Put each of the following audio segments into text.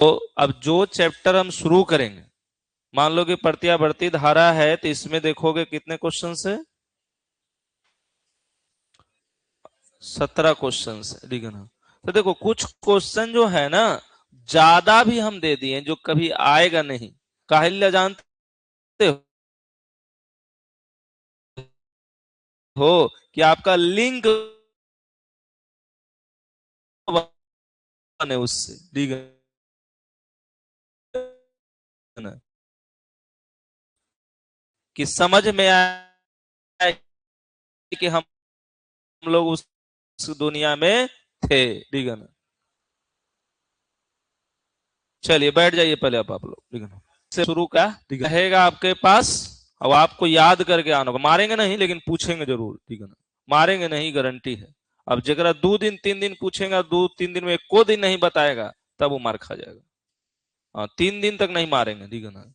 तो अब जो चैप्टर हम शुरू करेंगे, मान लो कि प्रत्यावर्ती धारा है, तो इसमें देखोगे कितने क्वेश्चन है? 17 क्वेश्चन है, ठीक है ना। तो देखो कुछ क्वेश्चन जो है ना ज्यादा भी हम दे दिए जो कभी आएगा नहीं। काहिल्य जानते हो कि आपका लिंक बने उससे, ठीक है ना, कि समझ में आए कि हम लोग उस दुनिया में थे, ठीक है ना। चलिए बैठ जाइए पहले आप लोग, ठीक है ना। से शुरू का ठीक रहेगा आपके पास। अब आपको याद करके आना होगा, मारेंगे नहीं लेकिन पूछेंगे जरूर, ठीक है ना। मारेंगे नहीं गारंटी है। अब जरा 2 दिन 3 दिन पूछेगा, 2 3 दिन में एको दिन नहीं बताएगा, तब वो मार खा जाएगा। हाँ 3 दिन तक नहीं मारेंगे, ठीक है ना।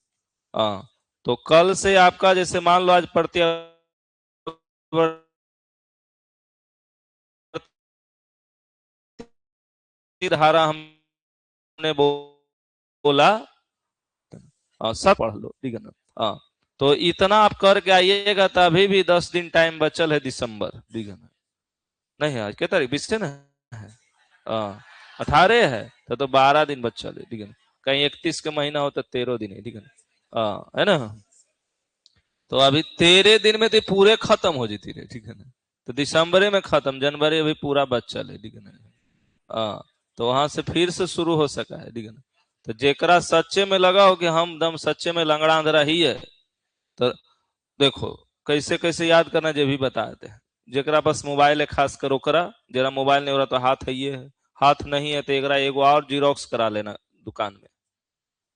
हाँ तो कल से आपका जैसे मान लो आज धारा हमने बोला, सब पढ़ लो, ठीक है ना। हाँ तो इतना आप करके आइएगा, तभी भी 10 दिन टाइम बचल है दिसंबर, ठीक है ना। नहीं आज क्या तारीख 20 है ना, है 18 है, तो 12 दिन बचल है, ठीक है ना। कहीं 31 का महीना हो तो 13 दिन है, ठीक है ना। है ना। तो अभी 13 दिन में तो पूरे खत्म हो जाती है, ठीक है ना। तो दिसंबर में खत्म, जनवरी अभी पूरा बचल है, ठीक है ना। तो वहां से फिर से शुरू हो सका है, ठीक है ना। तो जेकरा सच्चे में लगा हो कि हम दम सच्चे में लंगड़ा अंधरा ही है, तो देखो कैसे कैसे याद करना जो भी बता देते हैं। जेकरा पास मोबाइल है खास कर ओकरा, जरा मोबाइल नहीं हो रहा तो हाथ है, ये है। हाथ नहीं है तो एकरा एगो और जीरोक्स करा लेना दुकान में।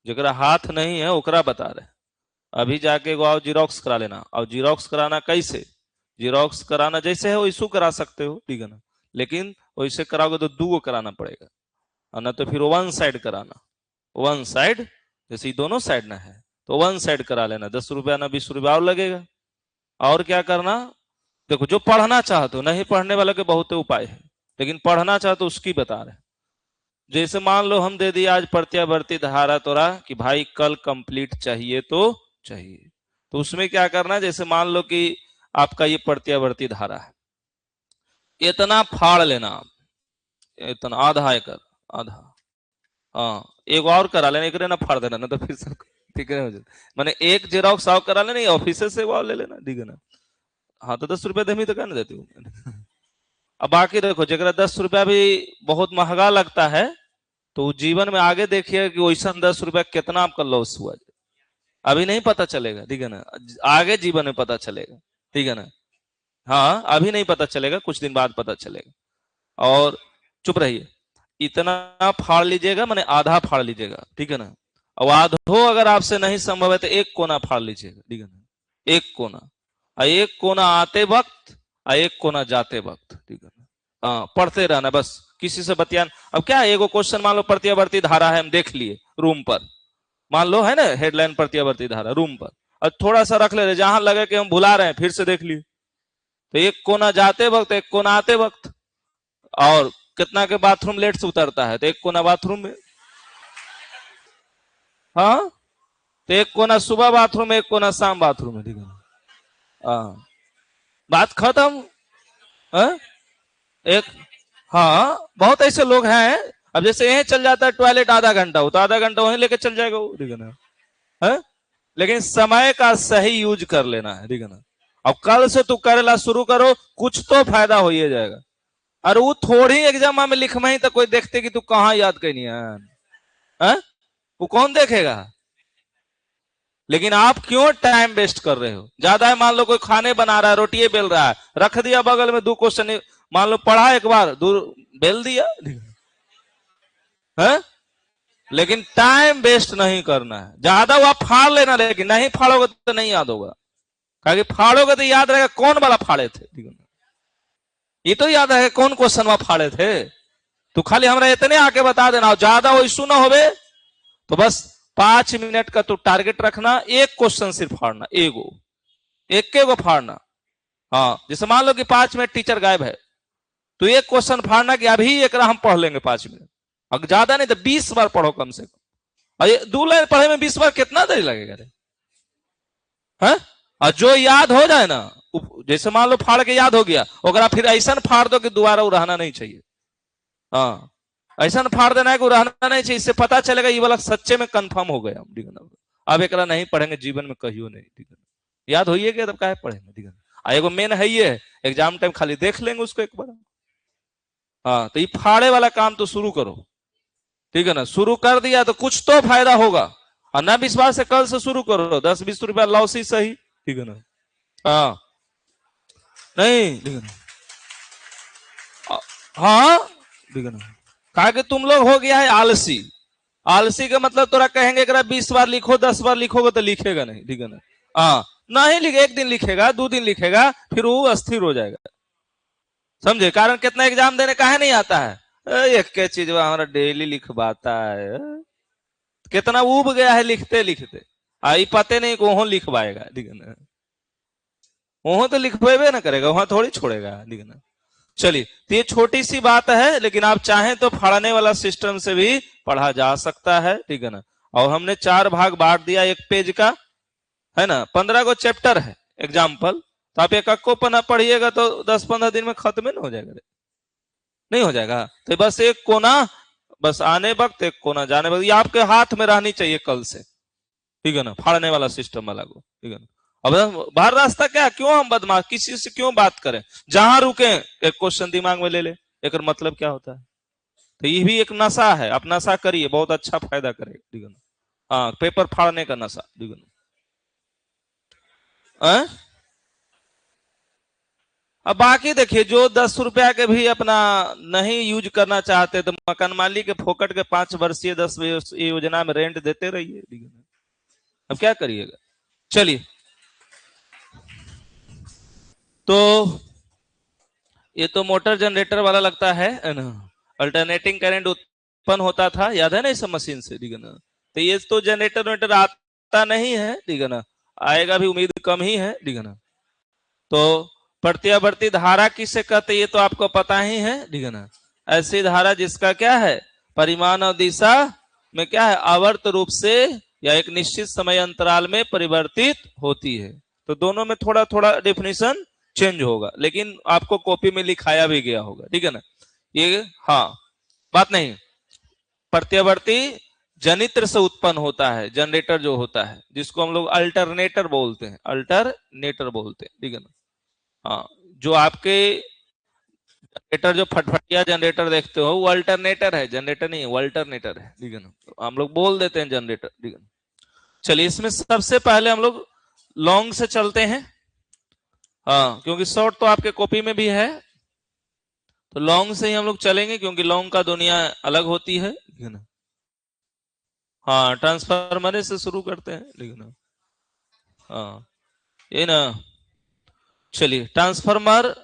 जेकरा हाथ नहीं है ओकरा बता रहे, अभी जाके एगो और जीरोक्स करा लेना। और जीरोक्स कराना कैसे, जीरोक्स कराना जैसे है वैसू करा सकते हो, ठीक है ना। लेकिन वैसे कराओगे तो 2 कराना पड़ेगा, और ना तो फिर 1 साइड कराना। 1 साइड जैसे दोनों साइड ना है तो 1 साइड करा लेना, 10 रुपया ना 20 रुपया और लगेगा। और क्या करना, देखो जो पढ़ना चाहते हो, नहीं पढ़ने वाले के बहुत उपाय है, लेकिन पढ़ना चाहते हो उसकी बता रहे। जैसे मान लो हम दे दिए आज प्रत्यावर्ती धारा तोरा कि भाई कल कंप्लीट चाहिए तो चाहिए, तो उसमें क्या करना, जैसे मान लो कि आपका ये प्रत्यावर्ती धारा है, इतना फाड़ लेना आप, इतना आधा एकड़, आधा। हाँ एक और करा लेना, एक ना फाड़ देना, ना तो फिर सब ठीक है हो जाए। मैंने एक जेरोक्स और करा लेना, ऑफिस से वो ले लेना, ठीक है ना। हाँ तो 10 रुपया दे तो कहना देती हूँ। अब बाकी देखो जरा 10 रुपया भी बहुत महंगा लगता है, तो जीवन में आगे देखिए कि वैसा 10 रुपया कितना आपका लॉस हुआ, अभी नहीं पता चलेगा, ठीक है ना। आगे जीवन में पता चलेगा, ठीक है ना। हाँ अभी नहीं पता चलेगा, कुछ दिन बाद पता चलेगा। और चुप रहिए, इतना फाड़ लीजिएगा, मैंने आधा फाड़ लीजिएगा, ठीक है ना। और आधो अगर आपसे नहीं संभव है तो एक कोना फाड़ लीजिएगा, ठीक है ना। एक कोना, एक कोना आते वक्त और एक कोना जाते वक्त, ठीक है ना। पढ़ते रहना बस, किसी से बतियान। अब क्या एगो क्वेश्चन मान लो प्रत्यावर्ती धारा है, हम देख लिए रूम पर, मान लो है ना हेडलाइन प्रत्यावर्ती धारा रूम पर, और थोड़ा सा रख ले, जहां लगे कि हम भुला रहे हैं फिर से देख लिए। तो एक कोना जाते वक्त एक कोना आते वक्त। और कितना के बाथरूम लेट से उतरता है, तो एक कोना बाथरूम में। हाँ तो एक कोना सुबह बाथरूम, एक कोना शाम बाथरूम है, ठीक है। हाँ बात खत्म। हाँ? एक, हाँ बहुत ऐसे लोग हैं, अब जैसे यहीं चल जाता है टॉयलेट आधा घंटा हो तो आधा घंटा वहीं लेके चल जाएगा वो, ठीक है ना। है लेकिन समय का सही यूज कर लेना है, ठीक है ना। अब कल से तू करेला शुरू करो, कुछ तो फायदा हो ही जाएगा। और वो थोड़ी एग्जाम में लिख में ही तो कोई देखते कि तू कहाँ याद करनी है, वो कौन देखेगा। लेकिन आप क्यों टाइम वेस्ट कर रहे हो, ज्यादा है मान लो कोई खाने बना रहा है, रोटियां बेल रहा है, रख दिया बगल में 2 क्वेश्चन, मान लो पढ़ा एक बार दूर बेल दिया है। लेकिन टाइम वेस्ट नहीं करना है, ज्यादा वो आप फाड़ लेना, लेकिन नहीं फाड़ोगे तो नहीं याद होगा। कि फाड़ोगे तो याद रहेगा कौन वाला फाड़े थे, ठीक है। ये तो याद है कौन क्वेश्चन वहां फाड़े थे, तो खाली हमरा इतने आके बता देना, ज्यादा वो इशू ना होवे तो बस 5 मिनट का तो टारगेट रखना, एक क्वेश्चन सिर्फ फाड़ना, एगो एक के गो फाड़ना। हाँ जैसे मान लो कि 5 मिनट टीचर गायब है, तो एक क्वेश्चन फाड़ना कि अभी एक हम पढ़ लेंगे 5 मिनट, अगर ज्यादा नहीं तो 20 बार पढ़ो कम से कम। और ये 2 लाइन पढ़े में 20 बार कितना देर लगेगा रे? है? और जो याद हो जाए ना, जैसे मान लो फाड़ के याद हो गया, अगर आप फिर ऐसा फाड़ दो कि दोबारा उड़ाना नहीं चाहिए। हाँ, ऐसा फाड़ देना है कि उड़ाना नहीं चाहिए। इससे पता चलेगा ये वाला सच्चे में कंफर्म हो गया। अब एक नहीं पढ़ेंगे जीवन में कहियो नहीं, ठीक है? याद होइए गया तब काहे पढ़ेंगे, ठीक है? एगो मेन है ये, एग्जाम टाइम खाली देख लेंगे उसको एक बार। हाँ, तो ये फाड़े वाला काम तो शुरू करो, ठीक है ना? शुरू कर दिया तो कुछ तो फायदा होगा। और ना विश्वास से कल से शुरू करो, 10-20 रुपया लॉसी सही, ठीक है ना? हाँ, नहीं, ठीक है ना? हाँ, ठीक है ना? कहा कि तुम लोग हो गया है आलसी। आलसी का मतलब तोरा कहेंगे 20 बार लिखो, 10 बार लिखोगे तो लिखेगा नहीं, ठीक है ना? हाँ, नहीं लिखे, 1 दिन लिखेगा, 2 दिन लिखेगा, फिर वो अस्थिर हो जाएगा। समझे? कारण कितना एग्जाम देने का है नहीं आता है, एक के चीज हमारा डेली लिखवाता है, कितना उब गया है लिखते लिखते। आई पते नहीं को लिखवाएगा, ठीक है ना? वहां तो लिखवेबे ना करेगा, वहां थोड़ी छोड़ेगा, ठीक है ना? चलिए, तो ये छोटी सी बात है, लेकिन आप चाहें तो फाड़ने वाला सिस्टम से भी पढ़ा जा सकता है, ठीक है ना? और हमने 4 भाग बांट दिया 1 पेज का, है ना? 15 को चैप्टर है एग्जाम्पल, तो आप एक को पन्ना पढ़िएगा तो 10-15 दिन में खत्म नहीं हो जाएगा, नहीं हो जाएगा। तो बस एक कोना, बस आने वक्त एक कोना जाने वक्त, ये आपके हाथ में रहनी चाहिए कल से, ठीक है ना? फाड़ने वाला सिस्टम वाला को, ठीक है ना? अब बाहर रास्ता क्या, क्यों हम बदमाश किसी से क्यों बात करें? जहां रुके एक क्वेश्चन दिमाग में ले ले, एक मतलब क्या होता है? तो ये भी एक नशा है, आप नशा करिए, बहुत अच्छा फायदा करेगा, ठीक है ना? हाँ, पेपर फाड़ने का नशा, ठीक है ना? अब बाकी देखिए, जो 10 रुपया के भी अपना नहीं यूज करना चाहते तो मकान मालिक के फोकट के 5 वर्षीय 10 योजना में रेंट देते रहिए, ठीक है ना? अब क्या करिएगा? चलिए, तो ये तो मोटर जनरेटर वाला लगता है ना? अल्टरनेटिंग करंट उत्पन्न होता था, याद है ना, इस मशीन से, ठीक है ना? तो ये तो जनरेटर आता नहीं है, ठीक है ना? आएगा भी उम्मीद कम ही है, ठीक है ना? तो प्रत्यावर्ती धारा किसे कहते हैं ये तो आपको पता ही है, ठीक है ना? ऐसी धारा जिसका क्या है, परिमाण और दिशा में क्या है, आवर्त रूप से या एक निश्चित समय अंतराल में परिवर्तित होती है। तो दोनों में थोड़ा थोड़ा डेफिनेशन चेंज होगा, लेकिन आपको कॉपी में लिखाया भी गया होगा, ठीक है ना? ये हाँ, बात नहीं, प्रत्यावर्ती जनित्र से उत्पन्न होता है, जनरेटर जो होता है, जिसको हम लोग अल्टरनेटर बोलते हैं, अल्टरनेटर बोलते हैं, ठीक है ना? हाँ, जो आपके जनरेटर, जो फटफटिया जनरेटर देखते हो, वो अल्टरनेटर है, जनरेटर नहीं है, वो अल्टरनेटर है, ठीक है ना? तो हम लोग बोल देते हैं जनरेटर, ठीक है ना? चलिए, इसमें सबसे पहले हम लोग लॉन्ग से चलते हैं। हाँ, क्योंकि शॉर्ट तो आपके कॉपी में भी है, तो लॉन्ग से ही हम लोग चलेंगे, क्योंकि लॉन्ग का दुनिया अलग होती है, ठीक है ना? हाँ, ट्रांसफार्मर से शुरू करते हैं, ठीक है ना? हाँ, ये ना, चलिए, ट्रांसफार्मर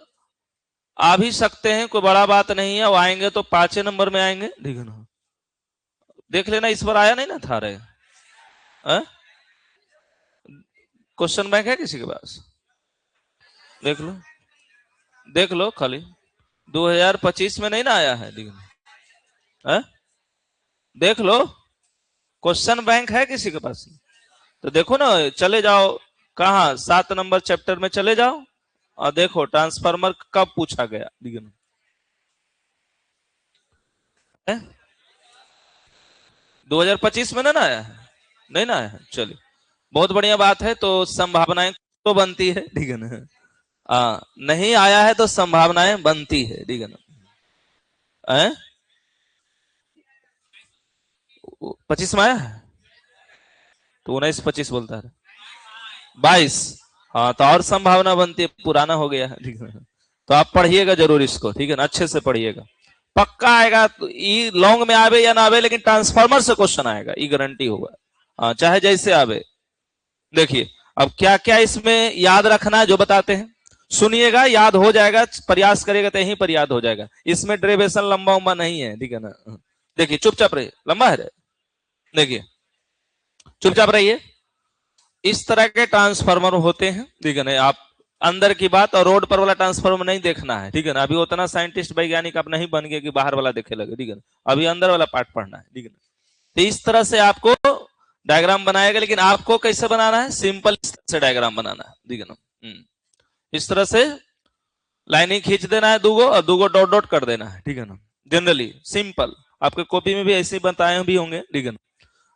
आ भी सकते हैं, कोई बड़ा बात नहीं है, वो आएंगे तो 5 नंबर में आएंगे, ठीक है ना? देख लेना, इस बार आया नहीं ना था रे? क्वेश्चन बैंक है किसी के पास? देख लो, देख लो खाली, 2025 में नहीं ना आया है, ठीक है? देख लो, क्वेश्चन बैंक है किसी के पास? तो देखो ना, चले जाओ, कहा 7 नंबर चैप्टर में चले जाओ और देखो ट्रांसफार्मर कब पूछा गया, ठीक है? 2025 में ना आया है, नहीं ना आया है, चलिए, बहुत बढ़िया बात है। तो संभावनाएं तो बनती है, ठीक है ना? नहीं आया है तो संभावनाएं बनती है, ठीक है ना? 25 में आया है तो 19-25 बोलता है, 22। हाँ, तो और संभावना बनती है, पुराना हो गया है, ठीक है? तो आप पढ़िएगा जरूर इसको, ठीक है ना? अच्छे से पढ़िएगा, पक्का आएगा। तो ये लॉन्ग में आवे या ना आवे, लेकिन ट्रांसफार्मर से क्वेश्चन आएगा, ये गारंटी होगा, चाहे जैसे आवे। देखिए, अब क्या क्या इसमें याद रखना है जो बताते हैं, सुनिएगा, याद हो जाएगा, प्रयास करेगा तो यहीं पर याद हो जाएगा। इसमें डेरिवेशन लंबा उम्बा नहीं है, ठीक है ना? देखिए, चुपचाप रहिए, लंबा है, देखिए चुपचाप रहिए। इस तरह के ट्रांसफार्मर होते हैं, ठीक है ना? आप अंदर की बात, और रोड पर वाला ट्रांसफार्मर नहीं देखना है, ठीक है ना? अभी उतना साइंटिस्ट वैज्ञानिक आप नहीं बन गए कि बाहर वाला देखे लगे, ठीक है ना? अभी अंदर वाला पार्ट पढ़ना है, ठीक है ना? तो इस तरह से आपको डायग्राम बनाएगा, लेकिन आपको कैसे बनाना है, सिंपल से डायग्राम बनाना है, ठीक है ना। इस तरह से लाइनिंग खींच देना है दूगो, और दूगो डॉट डॉट कर देना है, ठीक है ना। जनरली सिंपल, आपके कॉपी में भी ऐसे बताए भी होंगे, ठीक है ना।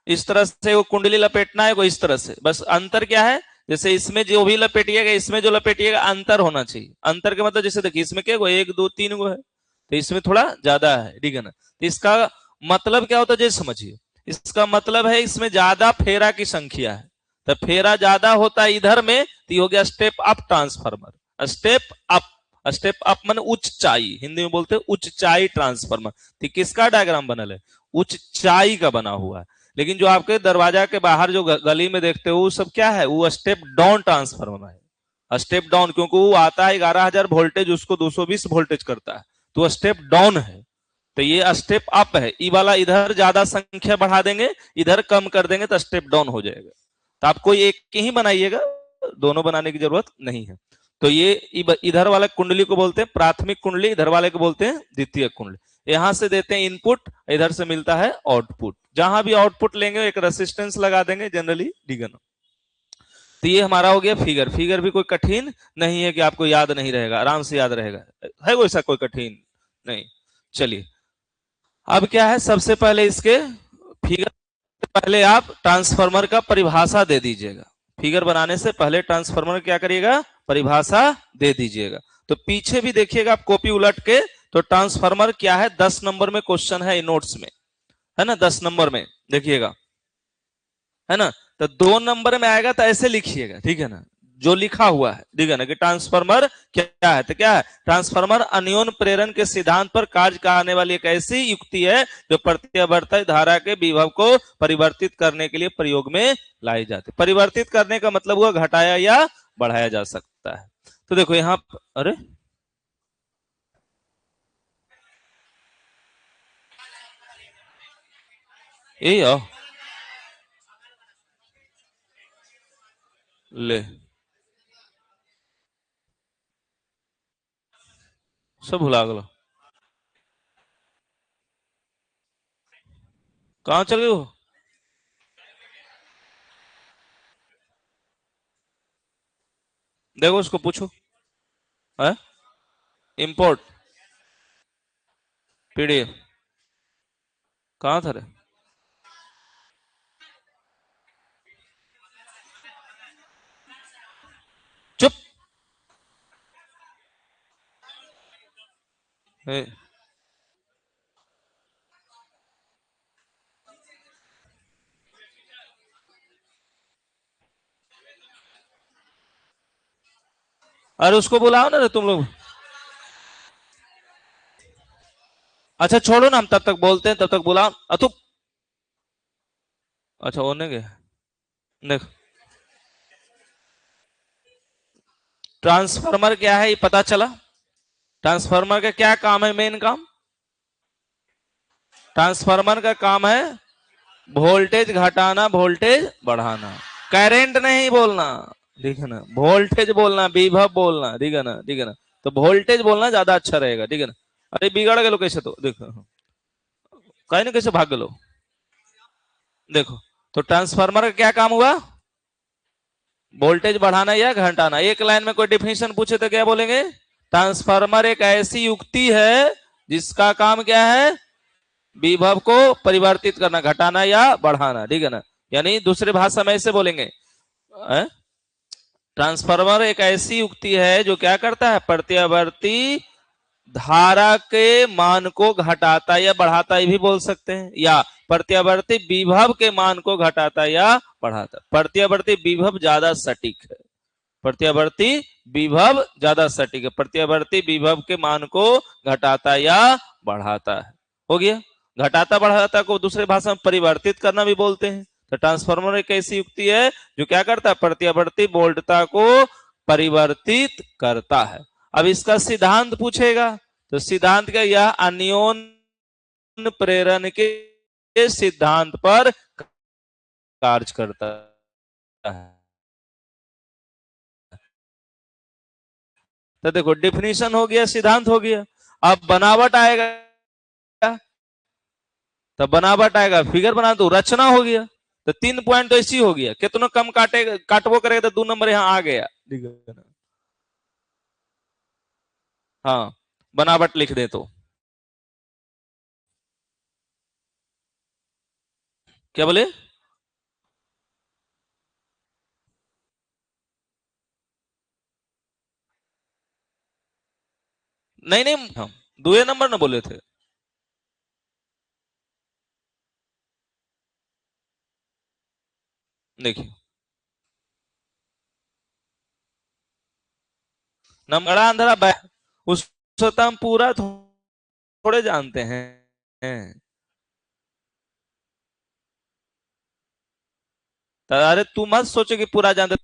इस तरह से वो कुंडली लपेटना है, वो इस तरह से, बस अंतर क्या है, जैसे इसमें जो भी लपेटिएगा, इसमें जो लपेटिएगा, अंतर होना चाहिए। अंतर के मतलब जैसे देखिए इसमें क्या गो, 1 2 3 गो है, तो इसमें थोड़ा ज्यादा है, ठीक है ना। तो इसका मतलब क्या होता है, जैसे समझिए, इसका मतलब है इसमें ज्यादा फेरा की संख्या है, तो फेरा ज्यादा होता है इधर में, तो हो गया step up transformer. Step up, step up मान ऊंचाई, हिंदी में बोलते हैं ऊंचाई ट्रांसफार्मर। तो किसका डायग्राम बनल है, ऊंचाई का बना हुआ है। लेकिन जो आपके दरवाजा के बाहर जो गली में देखते हो, वो सब क्या है, वो स्टेप डाउन ट्रांसफार्मर है। स्टेप डाउन क्योंकि वो आता है 11,000 वोल्टेज, उसको 220 वोल्टेज करता है, तो स्टेप डाउन है। तो ये स्टेप अप है, ई वाला इधर ज्यादा संख्या बढ़ा देंगे, इधर कम कर देंगे, तो स्टेप डाउन हो जाएगा। तो आप कोई एक ही बनाइएगा, दोनों बनाने की जरूरत नहीं है। तो ये इधर वाले कुंडली को बोलते हैं प्राथमिक कुंडली, इधर वाले को बोलते हैं द्वितीय कुंडली। यहां से देते हैं इनपुट, इधर से मिलता है आउटपुट। जहां भी आउटपुट लेंगे एक रेसिस्टेंस लगा देंगे जनरली, ठीक है ना। तो ये हमारा हो गया फिगर। फिगर भी कोई कठिन नहीं है कि आपको याद नहीं रहेगा, आराम से याद रहेगा, है वैसा कोई कठिन नहीं। चलिए अब क्या है, सबसे पहले इसके फिगर पहले आप ट्रांसफार्मर का परिभाषा दे दीजिएगा। फिगर बनाने से पहले ट्रांसफार्मर क्या करिएगा, परिभाषा दे दीजिएगा। तो पीछे भी देखिएगा आप कॉपी उलट के, तो ट्रांसफार्मर क्या है 10 नंबर में क्वेश्चन है नोट्स में, है ना, 10 नंबर में देखिएगा, है ना। तो 2 नंबर में आएगा तो ऐसे लिखिएगा, ठीक है ना, जो लिखा हुआ है, ठीक है ना, कि ट्रांसफार्मर क्या है। तो क्या है, ट्रांसफार्मर अन्योन प्रेरण के सिद्धांत पर कार्य करने वाली एक ऐसी युक्ति है जो प्रत्यावर्ती धारा के विभव को परिवर्तित करने के लिए प्रयोग में लाई जाती है। परिवर्तित करने का मतलब हुआ घटाया या बढ़ाया जा सकता है। तो देखो यहां, अरे ये ले सब भुला गलो, कहां चल गए हो, देखो उसको पूछो, है इंपोर्ट पीडीएफ कहां था रे, चुप। ए, अरे उसको बुलाओ ना तुम लोग। अच्छा छोड़ो ना, हम तब तक बोलते हैं, तब तक बुलाओ अतु। अच्छा होने गए, देख ट्रांसफार्मर क्या है ये पता चला। ट्रांसफार्मर का क्या काम है, मेन काम, ट्रांसफार्मर का काम है वोल्टेज घटाना, वोल्टेज बढ़ाना, करंट नहीं बोलना, ठीक है ना, वोल्टेज बोलना, विभव बोलना, ठीक है ना, ठीक है ना। तो वोल्टेज बोलना ज्यादा अच्छा रहेगा, ठीक है ना। अरे बिगड़ गए लो कैसे, तो देखो कहीं ना कैसे भाग लो। देखो तो ट्रांसफार्मर का क्या काम हुआ, वोल्टेज बढ़ाना या घटाना। एक लाइन में कोई डिफिनेशन पूछे तो क्या बोलेंगे, ट्रांसफार्मर एक ऐसी युक्ति है जिसका काम क्या है, विभव को परिवर्तित करना, घटाना या बढ़ाना, ठीक है ना। यानी दूसरे भाषा में ऐसे बोलेंगे, ट्रांसफार्मर एक ऐसी युक्ति है जो क्या करता है, प्रत्यावर्ती धारा के मान को घटाता या बढ़ाता, ये भी बोल सकते हैं, या प्रत्यावर्ती विभव के मान को घटाता या बढ़ाता। प्रत्यावर्ती विभव ज्यादा सटीक है, प्रत्यावर्ती विभव ज्यादा सटीक है, प्रत्यावर्ती विभव के मान को घटाता या बढ़ाता है। हो गया, घटाता बढ़ाता को दूसरे भाषा में परिवर्तित करना भी बोलते हैं। तो ट्रांसफार्मर एक ऐसी युक्ति है जो क्या करता है, प्रत्यावर्ती वोल्टता को परिवर्तित करता है। अब इसका सिद्धांत पूछेगा, तो सिद्धांत क्या, यह अन्योन प्रेरण के सिद्धांत पर कार्य करता है। तो देखो डिफिनीशन हो गया, सिद्धांत हो गया, अब बनावट आएगा, तो बनावट आएगा फिगर बना दो, रचना हो गया। तो 3 पॉइंट तो ऐसी हो गया, कितना कम काटवो करेगा तो 2 नंबर यहाँ आ गया। हाँ बनावट लिख दे तो क्या बोले? नहीं नहीं हम 2 नंबर ना बोले थे। देखिए नमगड़ा अंधेरा उसको तो हम पूरा थोड़े जानते हैं। तो अरे तू मत सोचो कि पूरा जानते।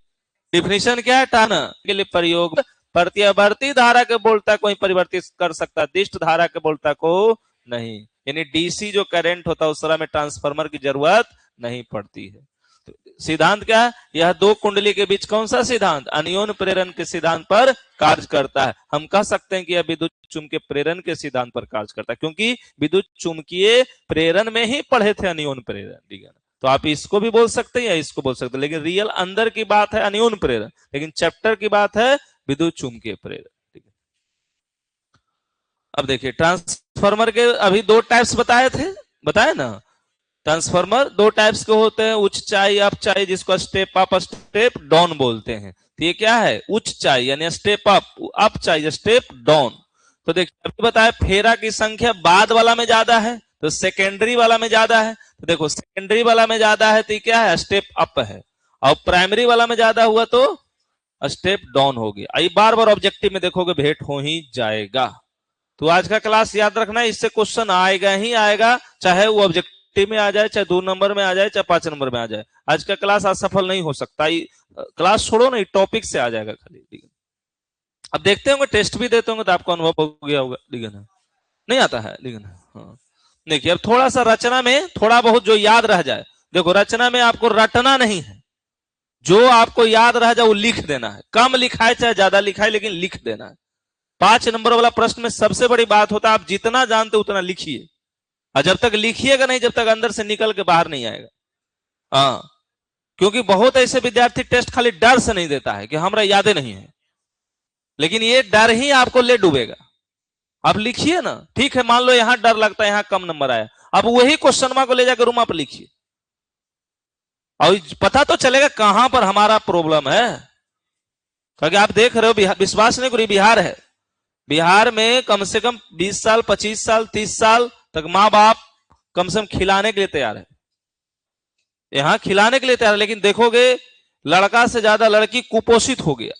डिफिनेशन क्या है? टान के लिए प्रयोग प्रत्यावर्ती धारा के बोलता कोई परिवर्तित कर सकता, दिष्ट धारा के बोलता को नहीं। यानी डीसी जो करंट होता है उस समय में ट्रांसफार्मर की जरूरत नहीं पड़ती है। तो सिद्धांत क्या है? यह 2 कुंडली के बीच कौन सा सिद्धांत? अनियोन प्रेरण के सिद्धांत पर कार्य करता है। हम कह सकते हैं कि यह विद्युत चुंबकीय प्रेरण के सिद्धांत पर कार्य करता है, क्योंकि विद्युत चुंबकीय प्रेरण में ही पढ़े थे अनियोन प्रेरण, ठीक है। तो आप इसको भी बोल सकते हैं या इसको बोल सकते हैं, लेकिन रियल अंदर की बात है अनियोन प्रेरण, लेकिन चैप्टर की बात है विद्युत चुंबकीय प्रेरण, ठीक है। अब देखिए ट्रांसफार्मर के अभी 2 टाइप्स बताए ना। ट्रांसफार्मर 2 टाइप्स के होते हैं, उच्च चाई अप चाई, जिसको स्टेप अप स्टेप डाउन बोलते हैं। तो ये क्या है? उच्च चाई यानी स्टेप अप चाई स्टेप डाउन। तो देखिए अभी बताया फेरा की संख्या बाद वाला में ज्यादा है तो सेकेंडरी वाला में ज्यादा है। तो देखो सेकेंडरी वाला में ज्यादा है तो क्या है? स्टेप अप है। और प्राइमरी वाला में ज्यादा हुआ तो स्टेप डाउन हो गया। ये बार बार ऑब्जेक्टिव में देखोगे भेंट हो ही जाएगा। तो आज का क्लास याद रखना, इससे क्वेश्चन आएगा ही आएगा, चाहे वो ऑब्जेक्टिव में आ जाए, चाहे 2 नंबर में आ जाए, चाहे 5 नंबर में आ जाए। आज का क्लास असफल नहीं हो सकता। क्लास छोड़ो ना, टॉपिक से आ जाएगा खाली, ठीक है। अब देखते होंगे टेस्ट भी देते होंगे तो आपको अनुभव हो गया होगा, ठीक है ना? नहीं आता है, ठीक है ना? हाँ देखिए अब थोड़ा सा रचना में थोड़ा बहुत जो याद रह जाए। देखो रचना में आपको रटना नहीं है, जो आपको याद रह जाए वो लिख देना है। कम लिखाए चाहे ज्यादा लिखाए, लेकिन लिख देना है। 5 नंबर वाला प्रश्न में सबसे बड़ी बात होता है आप जितना जानते उतना लिखिए, और जब तक लिखिएगा नहीं जब तक अंदर से निकल के बाहर नहीं आएगा। हाँ क्योंकि बहुत ऐसे विद्यार्थी टेस्ट खाली डर से नहीं देता है कि हमारा यादें नहीं है, लेकिन ये डर ही आपको ले डूबेगा। आप लिखिए ना, ठीक है मान लो यहां डर लगता है, यहां कम नंबर आया, अब वही क्वेश्चन को ले जाकर रूम पर लिखिए और पता तो चलेगा कहां पर हमारा प्रॉब्लम है। क्योंकि आप देख रहे हो विश्वास नहीं करिए, बिहार है, बिहार में कम से कम 20 साल 25 साल 30 साल तक माँ बाप कम से कम खिलाने के लिए तैयार है, यहां खिलाने के लिए तैयार है, लेकिन देखोगे लड़का से ज्यादा लड़की कुपोषित हो गया।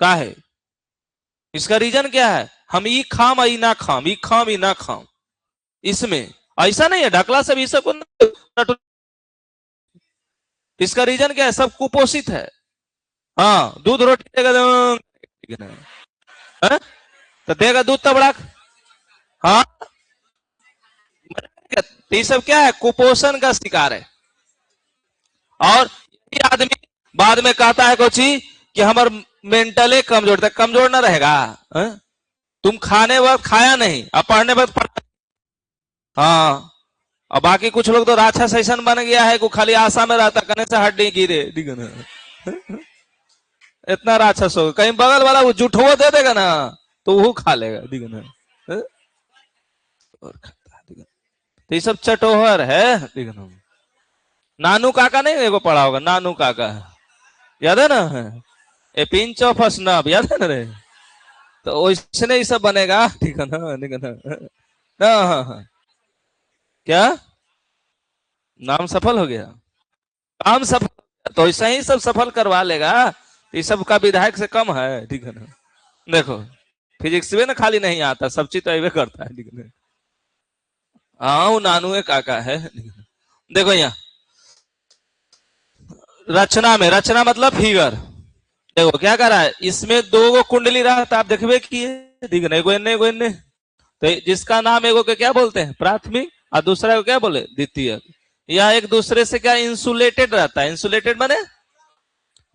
क्या है इसका रीजन? क्या है? हम ई खाम ई ना खाम, ई खाम ई ना खाम। इसमें ऐसा नहीं है ढकला से भी सब, इसका रीजन क्या है? सब कुपोषित है। हाँ दूध रोटी देगा तो देगा दूध तबड़क। हाँ ये सब क्या है? कुपोषण का शिकार है। और ये आदमी बाद में कहता है कुछ कि हमार मेंटली कमजोर था, कमजोर ना रहेगा है? तुम खाने वक्त खाया नहीं, अब पढ़ने वक्त पढ़ा। हाँ और बाकी कुछ लोग तो राक्षस ऐसा बन गया है को खाली आशा में रहता कने से हड्डी गिरे, इतना राक्षस होगा। कहीं बगल वाला वो जुठो दे देगा ना तो वो खा लेगा, और तो ये सब चटोहर है। नानू काका नहीं एगो पढ़ा होगा, नानू काका याद है ना? ए पिंच ऑफ स्नब याद है ना रे? तो वैसे ही सब बनेगा, ठीक है ना? ठीक है ना? हाँ हाँ क्या नाम सफल हो गया, काम सफल, तो ऐसा ही सब सफल करवा लेगा। ये सब का विधायक से कम है, ठीक है ना? देखो फिजिक्स में ना खाली नहीं आता, सब चीज तो ऐवे करता है, ठीक है। हाँ वो नानू काका है। देखो यहाँ रचना में, रचना मतलब फिगर, देखो क्या कर रहा है, इसमें 2 गो कुंडली रहा था, आप देखबे किए, ठीक है ना? एगो इन्ने एगो इन्ने, तो जिसका नाम एगो के क्या बोलते हैं? प्राथमिक, और दूसरा को क्या बोले? द्वितीय। यह एक दूसरे से क्या इंसुलेटेड रहता है, इंसुलेटेड माने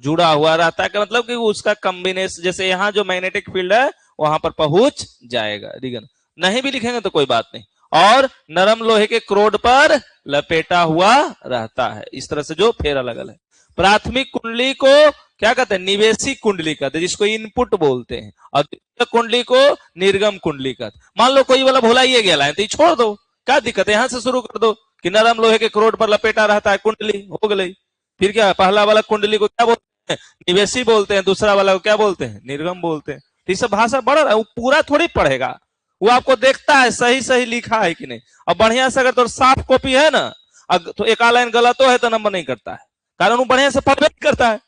जुड़ा हुआ रहता है, कि मतलब कि उसका कॉम्बिनेशन, जैसे यहाँ जो मैग्नेटिक फील्ड है वहां पर पहुंच जाएगा, ठीक है ना? नहीं भी लिखेंगे तो कोई बात नहीं। और नरम लोहे के क्रोड पर लपेटा हुआ रहता है। इस तरह से जो फेरा लगल है। प्राथमिक कुंडली को क्या कहते हैं? निवेशी कुंडली कहते हैं, जिसको इनपुट बोलते हैं। और द्वितीय कुंडली को निर्गम कुंडली कहते हैं। मान लो कोई वाला भोला ये गया है तो छोड़ दो, क्या दिक्कत है? यहां से शुरू कर दो कि नरम लोहे के क्रोड पर लपेटा रहता है कुंडली, हो गई। फिर क्या, पहला वाला कुंडली को क्या बोलते हैं? निवेशी बोलते हैं। दूसरा वाला को क्या बोलते हैं? निर्गम बोलते हैं। तो सब भाषा बढ़ रहा है, वो पूरा थोड़ी पढ़ेगा, वो आपको देखता है सही सही लिखा है कि नहीं। अब बढ़िया से अगर तो साफ कॉपी है ना, तो एक लाइन गलत है तो नंबर नहीं करता है, कारण वो बढ़िया से पढ़ नहीं करता है।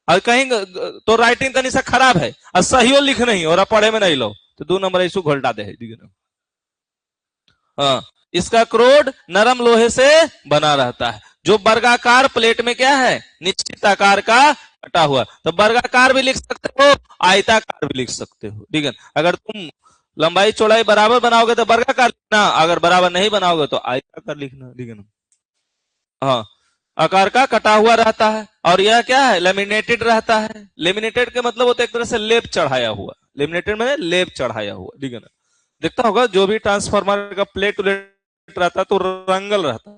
और कहीं तो राइटिंग तनी सा खराब है और सही लिख नहीं और पढ़े में नहीं लो तो 2 नंबर ऐसू घोलटा दे। हाँ, इसका क्रोड नरम लोहे से बना रहता है, जो वर्गाकार प्लेट में क्या है? निश्चित आकार का कटा हुआ। तो वर्गाकार भी लिख सकते हो, आयताकार भी लिख सकते हो, ठीक है। अगर तुम लंबाई चौड़ाई बराबर बनाओगे तो वर्गाकार लिखना, अगर बराबर नहीं बनाओगे तो आयताकार लिखना, ठीक है ना। हाँ, आकार का कटा हुआ रहता है। और यह क्या है? लेमिनेटेड रहता है। लेमिनेटेड के मतलब होता है एक तरह से लेप चढ़ाया हुआ। लेमिनेटेड में लेप चढ़ाया हुआ, ठीक है ना। देखता होगा जो भी ट्रांसफार्मर का प्लेट रहता है तो रंगल रहता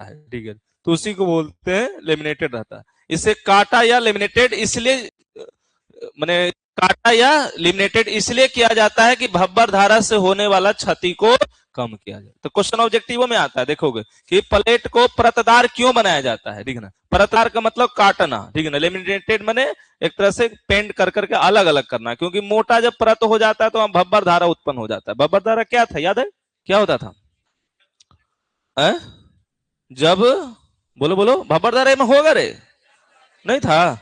है, ठीक है, तो उसी को बोलते हैं लेमिनेटेड रहता है। इसे काटा या लेमिनेटेड इसलिए माने काटा या लेमिनेटेड इसलिए किया जाता है कि भब्बर धारा से होने वाला क्षति को कम किया जाए। तो क्वेश्चन ऑब्जेक्टिव में आता है, देखोगे कि प्लेट को परतदार क्यों बनाया जाता है, ठीक है ना। परतदार का मतलब काटना, ठीक है ना। लेमिनेटेड माने एक तरह से पेंट कर करके अलग अलग करना, क्योंकि मोटा जब परत हो जाता है तो वहां भब्बर धारा उत्पन्न हो जाता है। भब्बर धारा क्या था, याद है? क्या होता था? जब बोलो बोलो, भब्बर धारा में होगा रे? नहीं था,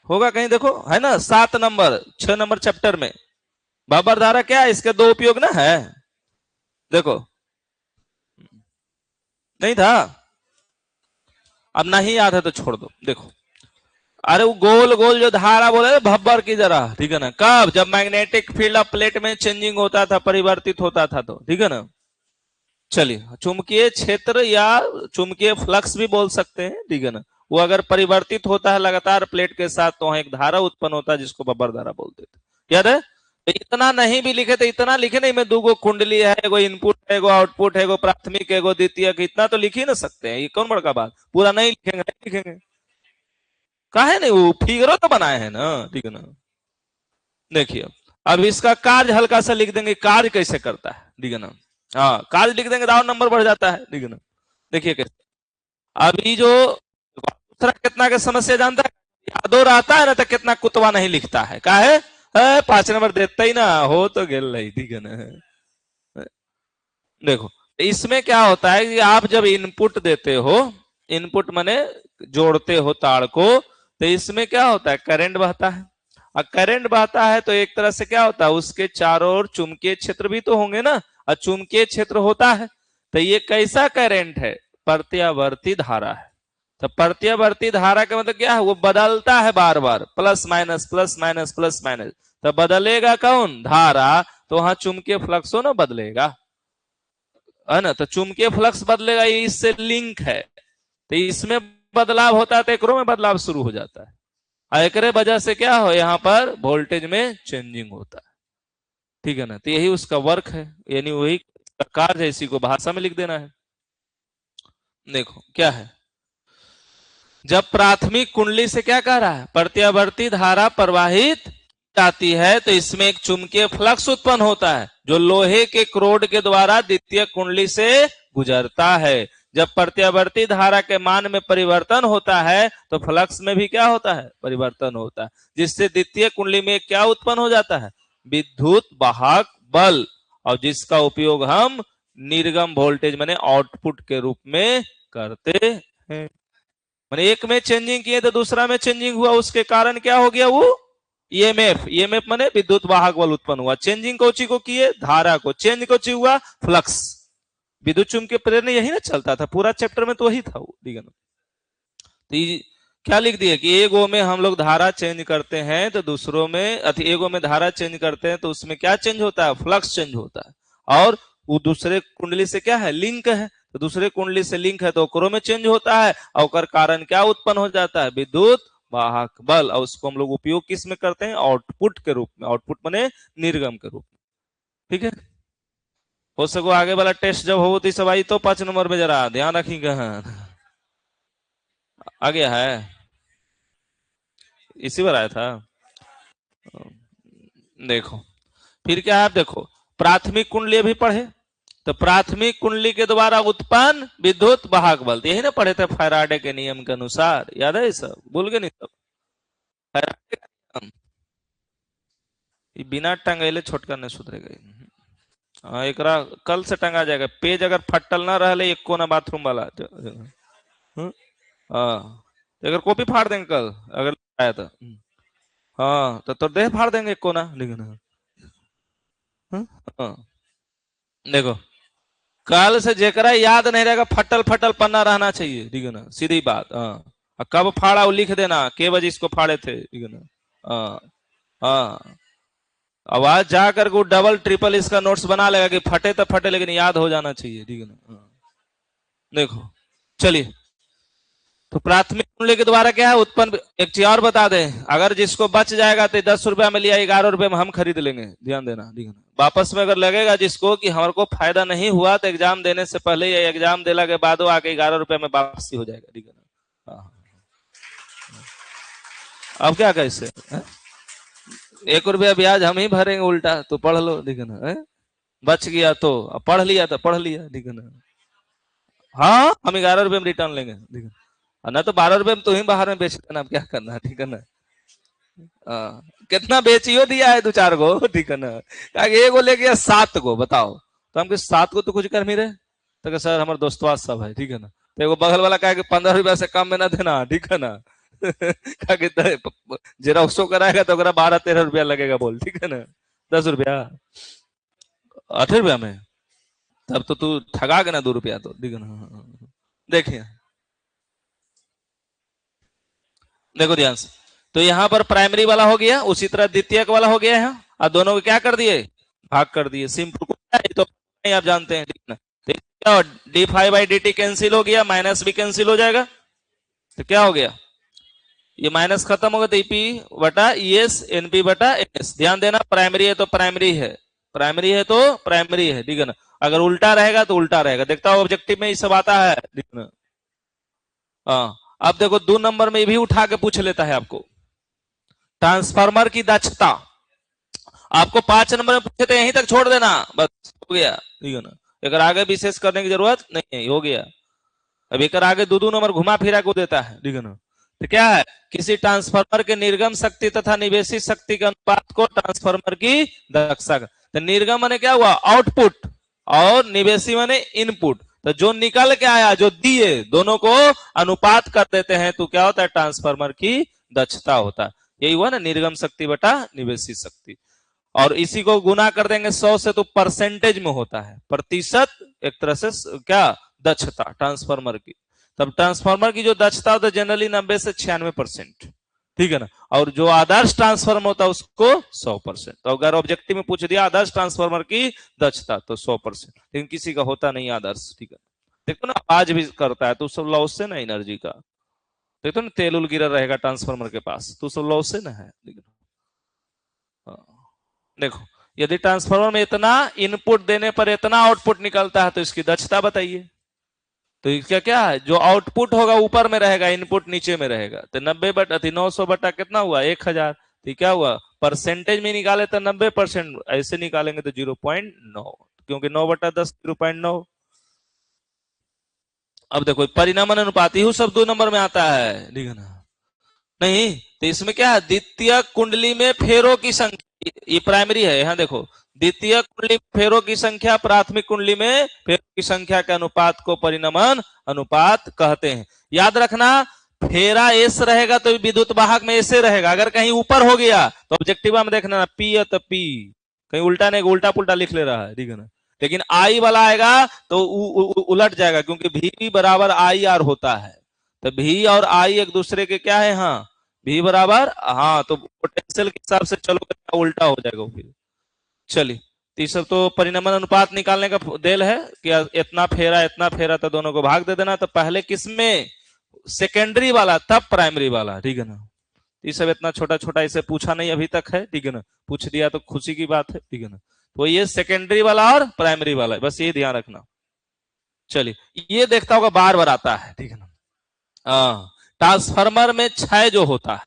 होगा कहीं, देखो है ना 7 नंबर 6 नंबर चैप्टर में। भब्बर धारा क्या है? इसके 2 उपयोग ना है, देखो। नहीं था? अब नहीं याद है तो छोड़ दो, देखो। अरे वो गोल गोल जो धारा बोले भब्बर की जरा, ठीक है ना। कब? जब मैग्नेटिक फील्ड ऑफ प्लेट में चेंजिंग होता था, परिवर्तित होता था, तो ठीक है ना। चलिए, चुंबकीय क्षेत्र या चुंबकीय फ्लक्स भी बोल सकते हैं, ठीक है ना। वो अगर परिवर्तित होता है लगातार प्लेट के साथ तो वहां एक धारा उत्पन्न होता है जिसको भब्बर धारा बोलते थे, याद है? तो इतना नहीं भी लिखे तो इतना लिखे नहीं, मैं 2 कुंडली है, एगो इनपुट है, एगो आउटपुट है, एगो प्राथमिक, एगो द्वितीय, इतना तो लिख ही ना सकते हैं। ये कौन बड़का बात? पूरा नहीं लिखेंगे, नहीं लिखेंगे काहे नहीं, वो फिगरो तो बनाए हैं ना, ठीक है ना। देखिए, अब इसका कार्य हल्का सा लिख देंगे, कार्य कैसे करता है, ठीक है ना। हाँ, कार्य लिख देंगे तो नंबर बढ़ जाता है, ठीक है ना। देखिए कैसे। अभी जो दूसरा कितना के समस्या जानता है? यादो रहता है ना तो कितना कुतवा नहीं लिखता है, काहे? 5 नंबर देता ही ना हो तो गेल रही, ठीक है ना। देखो, इसमें क्या होता है कि आप जब इनपुट देते हो, इनपुट माने जोड़ते हो तार को, तो इसमें क्या होता है? करंट बहता है। और करंट बहता है तो एक तरह से क्या होता है? उसके चारों ओर चुंबकीय क्षेत्र भी तो होंगे ना, और चुंबकीय क्षेत्र होता है। तो ये कैसा करंट है? प्रत्यावर्ती धारा है। तो प्रत्यावर्ती धारा का मतलब क्या है? वो बदलता है बार बार, plus minus plus minus plus minus. तो बदलेगा कौन? धारा। तो वहां चुंबकीय फ्लक्स हो ना बदलेगा, है ना। तो चुंबकीय फ्लक्स बदलेगा, ये इससे लिंक है। तो इसमें बदलाव होता है तो एकरो में बदलाव शुरू हो जाता है, और एकरे वजह से क्या हो? यहाँ पर वोल्टेज में चेंजिंग होता है, ठीक है ना। तो यही उसका वर्क है, यानी वही कार्य है, इसी को भाषा में लिख देना है। देखो क्या है, जब प्राथमिक कुंडली से क्या कह रहा है? प्रत्यावर्ती धारा प्रवाहित जाती है तो इसमें एक चुंबकीय फ्लक्स उत्पन्न होता है जो लोहे के क्रोड के द्वारा द्वितीय कुंडली से गुजरता है। जब प्रत्यावर्ती धारा के मान में परिवर्तन होता है तो फ्लक्स में भी क्या होता है? परिवर्तन होता है, जिससे द्वितीय कुंडली में क्या उत्पन्न हो जाता है? विद्युत वाहक बल, और जिसका उपयोग हम निर्गम वोल्टेज माने आउटपुट के रूप में करते हैं। माने एक में चेंजिंग किए तो दूसरा में चेंजिंग हुआ, उसके कारण क्या हो गया? वो ईएमएफ, ईएमएफ माने विद्युत वाहक बल उत्पन्न हुआ। चेंजिंग कोची को किए? धारा को। चेंज कोची हुआ? फ्लक्स। विद्युत चुंबकीय प्रेरण यही ना चलता था, पूरा चैप्टर में तो वही था वो, ठीक है ना। तो क्या लिख दिए कि एगो में हम लोग धारा चेंज करते हैं तो दूसरों में एगो में धारा चेंज करते हैं तो उसमें क्या चेंज होता है? फ्लक्स चेंज होता है। और वो दूसरे कुंडली से क्या है? लिंक है। तो दूसरे कुंडली से लिंक है तो ओकरो में चेंज होता है, और कारण क्या उत्पन्न हो जाता है? विद्युत वाहक बल। और उसको हम लोग उपयोग किस में करते हैं? आउटपुट के रूप में। आउटपुट माने निर्गम के रूप में, ठीक है। हो सको आगे वाला टेस्ट जब हो तो सब आई तो 5 नंबर में जरा ध्यान रखी कहा आ गया है, इसी बार आया था। देखो फिर क्या है, आप देखो प्राथमिक कुंडली भी पढ़े, तो प्राथमिक कुंडली के द्वारा उत्पन्न विद्युत वाहक बल, यही ना पढ़े थे फैराडे के नियम के अनुसार, याद है ये सब, भूल गए नहीं सब? फैराडे का नियम बिना टंगेले छोटका नहीं सुधरेगा। हाँ एकरा कल से टंगा जाएगा, पेज अगर फटल ना रहे एक कोना बाथरूम वाला हाँ, अगर कॉपी फाड़ देंगे कल अगर आया तो, हाँ तो देह फाड़ देंगे एक कोना लिखना। हाँ देखो कल से जेकरा याद नहीं रहेगा फटल फटल पन्ना रहना चाहिए, ठीक है ना, सीधी बात। हाँ कब फाड़ा वो लिख देना, के बजे इसको फाड़े थे, ठीक है ना। हाँ हाँ आवाज जाकर को डबल ट्रिपल इसका नोट्स बना लेगा कि फटे तो फटे लेकिन याद हो जाना चाहिए, ठीक है ना। देखो चलिए, तो प्राथमिक कुंडली के द्वारा क्या है उत्पन्न, एक चीज और बता दें, अगर जिसको बच जाएगा तो 10 रुपया में लिया 11 रुपये में हम खरीद लेंगे, ध्यान देना, ठीक है ना। वापस में अगर लगेगा जिसको कि हमारे को फायदा नहीं हुआ तो एग्जाम देने से पहले या एग्जाम देला के बाद आके 11 रुपये में वापसी हो जाएगा, ठीक है ना। अब क्या कैसे 1 रुपया ब्याज हम ही भरेंगे उल्टा, तो पढ़ लो, ठीक है ना। बच गया तो पढ़ लिया तो पढ़ लिया, ठीक है ना। हाँ हम 11 रुपये में रिटर्न लेंगे, ठीक है ना, तो 12 रुपये में तो ही बाहर में बेच देना, अब क्या करना है, ठीक है ना। कितना बेचियो दिया है 2-4 गो, ठीक है ना, एगो ले गया 7 गो, बताओ, तो हम 7 गो तो कुछ कर नहीं रहे, तो सर हमारे दोस्तवा सब है, ठीक है ना, तो एगो बगल वाला कहा कि 15 रुपया से कम में ना देना, ठीक है ना। जेरोक्सो कराएगा तो 12-13 रुपया लगेगा, बोल, ठीक है ना, 10 रुपया 8 रुपया में, तब तो तू ठगा के ना 2 रुपया, तो ठीक है ना। देखिए देखो ध्यान से, तो यहाँ पर प्राइमरी वाला हो गया, उसी तरह द्वितीयक वाला हो गया है, और दोनों को क्या कर दिए, भाग कर दिए, सिंपल तो आप जानते हैं, ठीक है ना। d5/dt कैंसिल हो गया, माइनस भी कैंसिल हो जाएगा, तो क्या हो गया, ये माइनस खत्म होगा, तो ईपी बटा ईएस एनपी बटा एस, ध्यान देना प्राइमरी है तो प्राइमरी है, प्राइमरी है तो प्राइमरी है, ठीक है ना। अगर उल्टा रहेगा तो उल्टा रहेगा, देखता हो ऑब्जेक्टिव में ये सब आता है, ठीक है ना। हाँ अब देखो 2 नंबर में भी उठा के पूछ लेता है आपको, ट्रांसफार्मर की दक्षता, आपको 5 नंबर में पूछे तो यहीं तक छोड़ देना, बस हो गया, ठीक है ना, अगर आगे विशेष करने की जरूरत नहीं है, हो गया। अब एक आगे 2 नंबर घुमा फिरा को देता है, ठीक है ना, तो क्या है, किसी ट्रांसफार्मर के निर्गम शक्ति तथा निवेशित शक्ति के अनुपात को ट्रांसफार्मर की दक्षता, तो निर्गम माने क्या हुआ, आउटपुट, और निवेशी माने इनपुट, तो जो निकल के आया जो दिए दोनों को अनुपात कर देते हैं, तो क्या होता है, ट्रांसफार्मर की दक्षता होता है, यही हुआ ना, निर्गम शक्ति बटा निवेशित शक्ति, और इसी को गुना कर देंगे 100 से, तो परसेंटेज में होता है, प्रतिशत एक तरह से क्या, दक्षता ट्रांसफार्मर की, तब ट्रांसफार्मर की जो दक्षता होता है जनरली 90 से 96%, ठीक है ना, और जो आदर्श ट्रांसफार्मर होता है उसको 100%, तो अगर ऑब्जेक्टिव में पूछ दिया आदर्श ट्रांसफार्मर की दक्षता तो 100%, लेकिन किसी का होता नहीं आदर्श, ठीक है, देखो ना आवाज भी करता है तो सब लॉस से ना एनर्जी का, देखो ना तेल उल गिरा रहेगा ट्रांसफार्मर के पास तो सब लॉस से ना है, देखो यदि ट्रांसफार्मर में इतना इनपुट देने पर इतना आउटपुट निकलता है तो इसकी दक्षता बताइए, तो इसका क्या है, जो आउटपुट होगा ऊपर में रहेगा, इनपुट नीचे में रहेगा, तो 900 बटा कितना हुआ 1000, तो क्या हुआ, परसेंटेज में निकाले तो 90%, ऐसे निकालेंगे तो 0.9, क्योंकि 9/10 0.9। अब देखो परिणामन अनुपात ही सब 2 नंबर में आता है, ठीक है ना, नहीं तो इसमें क्या है, द्वितीय कुंडली में फेरों की संख्या, ये प्राइमरी है, यहाँ देखो द्वितीय कुंडली फेरों की संख्या प्राथमिक कुंडली में फेरों की संख्या के अनुपात को परिणमन अनुपात कहते हैं, याद रखना फेरा एस रहेगा तो विद्युत वाहक में ऐसे रहेगा, अगर कहीं ऊपर हो गया तो ऑब्जेक्टिव में देखना पी है तो पी, कहीं उल्टा नहीं, उल्टा पुल्टा लिख ले रहा है, ठीक है ना, लेकिन आई वाला आएगा तो उलट जाएगा, क्योंकि भी बराबर आई आर होता है, तो भी और आई एक दूसरे के क्या है, हाँ भी बराबर, हाँ तो पोटेंशियल के हिसाब से चलो उल्टा हो जाएगा फिर। चलिए तीसरा तो परिणमन अनुपात निकालने का देल है कि इतना फेरा तो दोनों को भाग दे देना, तो पहले किसमें, सेकेंडरी वाला तब प्राइमरी वाला, ठीक है ना, ये सब इतना छोटा छोटा इसे पूछा नहीं अभी तक है, ठीक है ना, पूछ दिया तो खुशी की बात है, ठीक है ना, तो ये सेकेंडरी वाला और प्राइमरी वाला है, बस ये ध्यान रखना। चलिए ये देखता होगा बार बार आता है, ठीक है ना। ट्रांसफार्मर में क्षय जो होता है,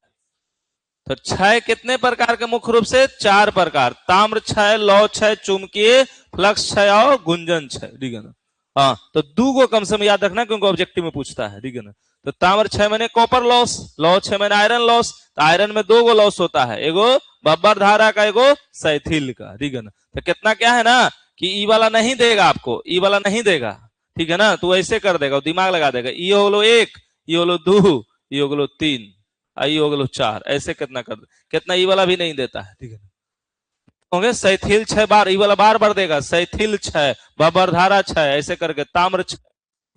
तो क्षय कितने प्रकार के, मुख्य रूप से 4 प्रकार, ताम्र क्षय, लौह क्षय, चुंबकीय फ्लक्स क्षय और गुंजन क्षय, ठीक है ना। हाँ, तो 2 को कम से कम याद रखना क्योंकि ऑब्जेक्टिव में पूछता है, ठीक है ना। तो ताम्र क्षय मैंने कॉपर लॉस, लौह क्षय मैंने आयरन लॉस। तो आयरन में 2 गो लॉस होता है, एगो बब्बर धारा का, एगो सैथिल का, ठीक है ना। तो कितना क्या है ना कि ई वाला नहीं देगा आपको, ई वाला नहीं देगा, ठीक है ना। तो ऐसे कर देगा, दिमाग लगा देगा, ई हो गलो 1, ई हो गलो 2, ई हो गलो 3, आई हो गलो 4, ऐसे कितना कर दे, कितना ई वाला भी नहीं देता है, ठीक है ना। होंगे सैथिल 6 बार, ई वाला बार बार देगा, सैथिल 6, बब्बरधारा 6, ऐसे करके ताम्र 6,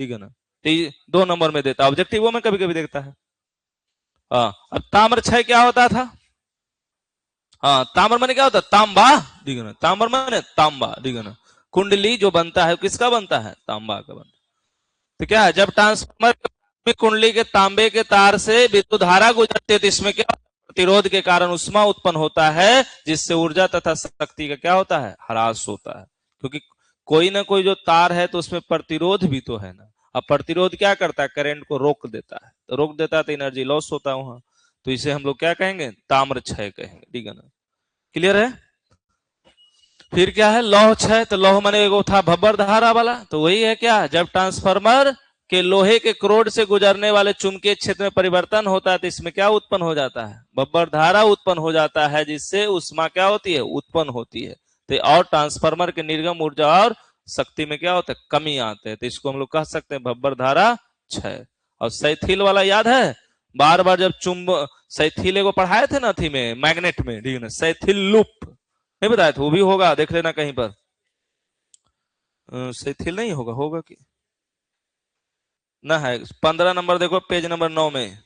ठीक है ना। तो 2 नंबर में देता, ऑब्जेक्टिव में कभी कभी देखता है। हाँ, अब ताम्र 6 क्या होता था, हाँ ताम्र माने क्या होता है, तांबा, ठीक है ना। ताम्र माने तांबा, ठीक है ना। कुंडली जो बनता है किसका बनता है, तांबा का बनता है। तो क्या है, जब ट्रांसफार्मर में कुंडली के तांबे के तार से विद्युत धारा गुजरती है तो इसमें क्या प्रतिरोध के कारण उष्मा उत्पन्न होता है, जिससे ऊर्जा तथा शक्ति का क्या होता है, ह्रास होता है। क्योंकि कोई ना कोई जो तार है तो उसमें प्रतिरोध भी तो है ना। अब प्रतिरोध क्या करता है, करंट को रोक देता है, तो रोक देता है तो एनर्जी लॉस होता है वहां। तो इसे हम लोग क्या कहेंगे, ताम्र क्षय कहेंगे, ठीक है ना। क्लियर है। फिर क्या है, लौह क्षय, तो लौह माने एगो था भब्बर धारा वाला, तो वही है क्या, जब ट्रांसफार्मर के लोहे के क्रोड से गुजरने वाले चुंबकीय क्षेत्र में परिवर्तन होता है तो इसमें क्या उत्पन्न हो जाता है, बब्बर धारा उत्पन्न हो जाता है, जिससे उष्मा क्या होती है, उत्पन्न होती है। तो और ट्रांसफार्मर के निर्गम ऊर्जा और शक्ति में क्या होता है, कमी आते हैं, तो इसको हम लोग कह सकते हैं भब्बर धारा क्षय। और सैथिल वाला याद है, बार बार जब सैथिल को पढ़ाए थे ना थी में मैग्नेट में, ठीक है ना, सैथिल लूप नहीं बताया था, वो भी होगा, देख लेना कहीं पर। सैथिल नहीं होगा, होगा कि ना है, 15 नंबर देखो, पेज नंबर 9 में,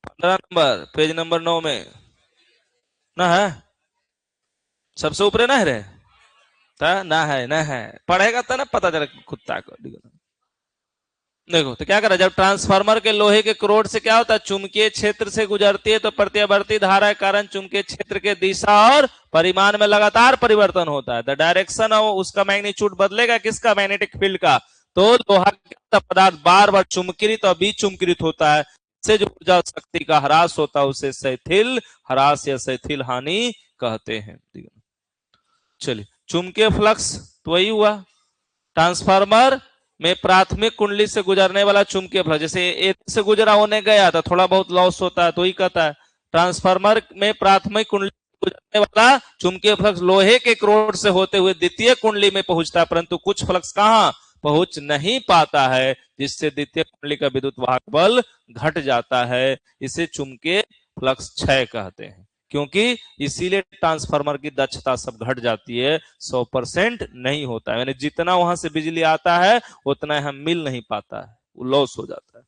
15 नंबर पेज नंबर 9 में ना है, सबसे ऊपर ना है रे, ना है, ना है, पढ़ेगा तो ना पता चले कुत्ता को। देखो तो क्या करा, जब ट्रांसफार्मर के लोहे के क्रोड से क्या होता है, चुंबकीय क्षेत्र से गुजरती है तो प्रत्यावर्ती धारा के कारण चुंबकीय क्षेत्र के दिशा और परिमाण में लगातार परिवर्तन होता है। द डायरेक्शन ऑफ उसका मैग्नीट्यूड बदलेगा, किसका, मैग्नेटिक फील्ड का। तो लोहा का पदार्थ बार बार चुंबकित और विचुंबकित होता है, से जो ऊर्जा शक्ति का ह्रास होता है उसे सैथिल ह्रास या सैथिल हानि कहते हैं। चलिए चुंबकीय फ्लक्स तो वही हुआ, ट्रांसफार्मर में प्राथमिक कुंडली से गुजरने वाला चुंबकीय फ्लक्स, जैसे ए से गुजरा होने गया तो थोड़ा बहुत लॉस होता है, तो ही कहता है ट्रांसफार्मर में प्राथमिक कुंडली से गुजरने वाला चुंबकीय फ्लक्स लोहे के क्रोड से होते हुए द्वितीय कुंडली में पहुंचता है, परंतु कुछ फ्लक्स कहां पहुंच नहीं पाता है, जिससे द्वितीय कुंडली का विद्युत वाहक बल घट जाता है, इसे चुंबकीय फ्लक्स क्षय कहते हैं। क्योंकि इसीलिए ट्रांसफार्मर की दक्षता सब घट जाती है, 100% नहीं होता है, यानी जितना वहां से बिजली आता है उतना हम मिल नहीं पाता है, वो लॉस हो जाता है।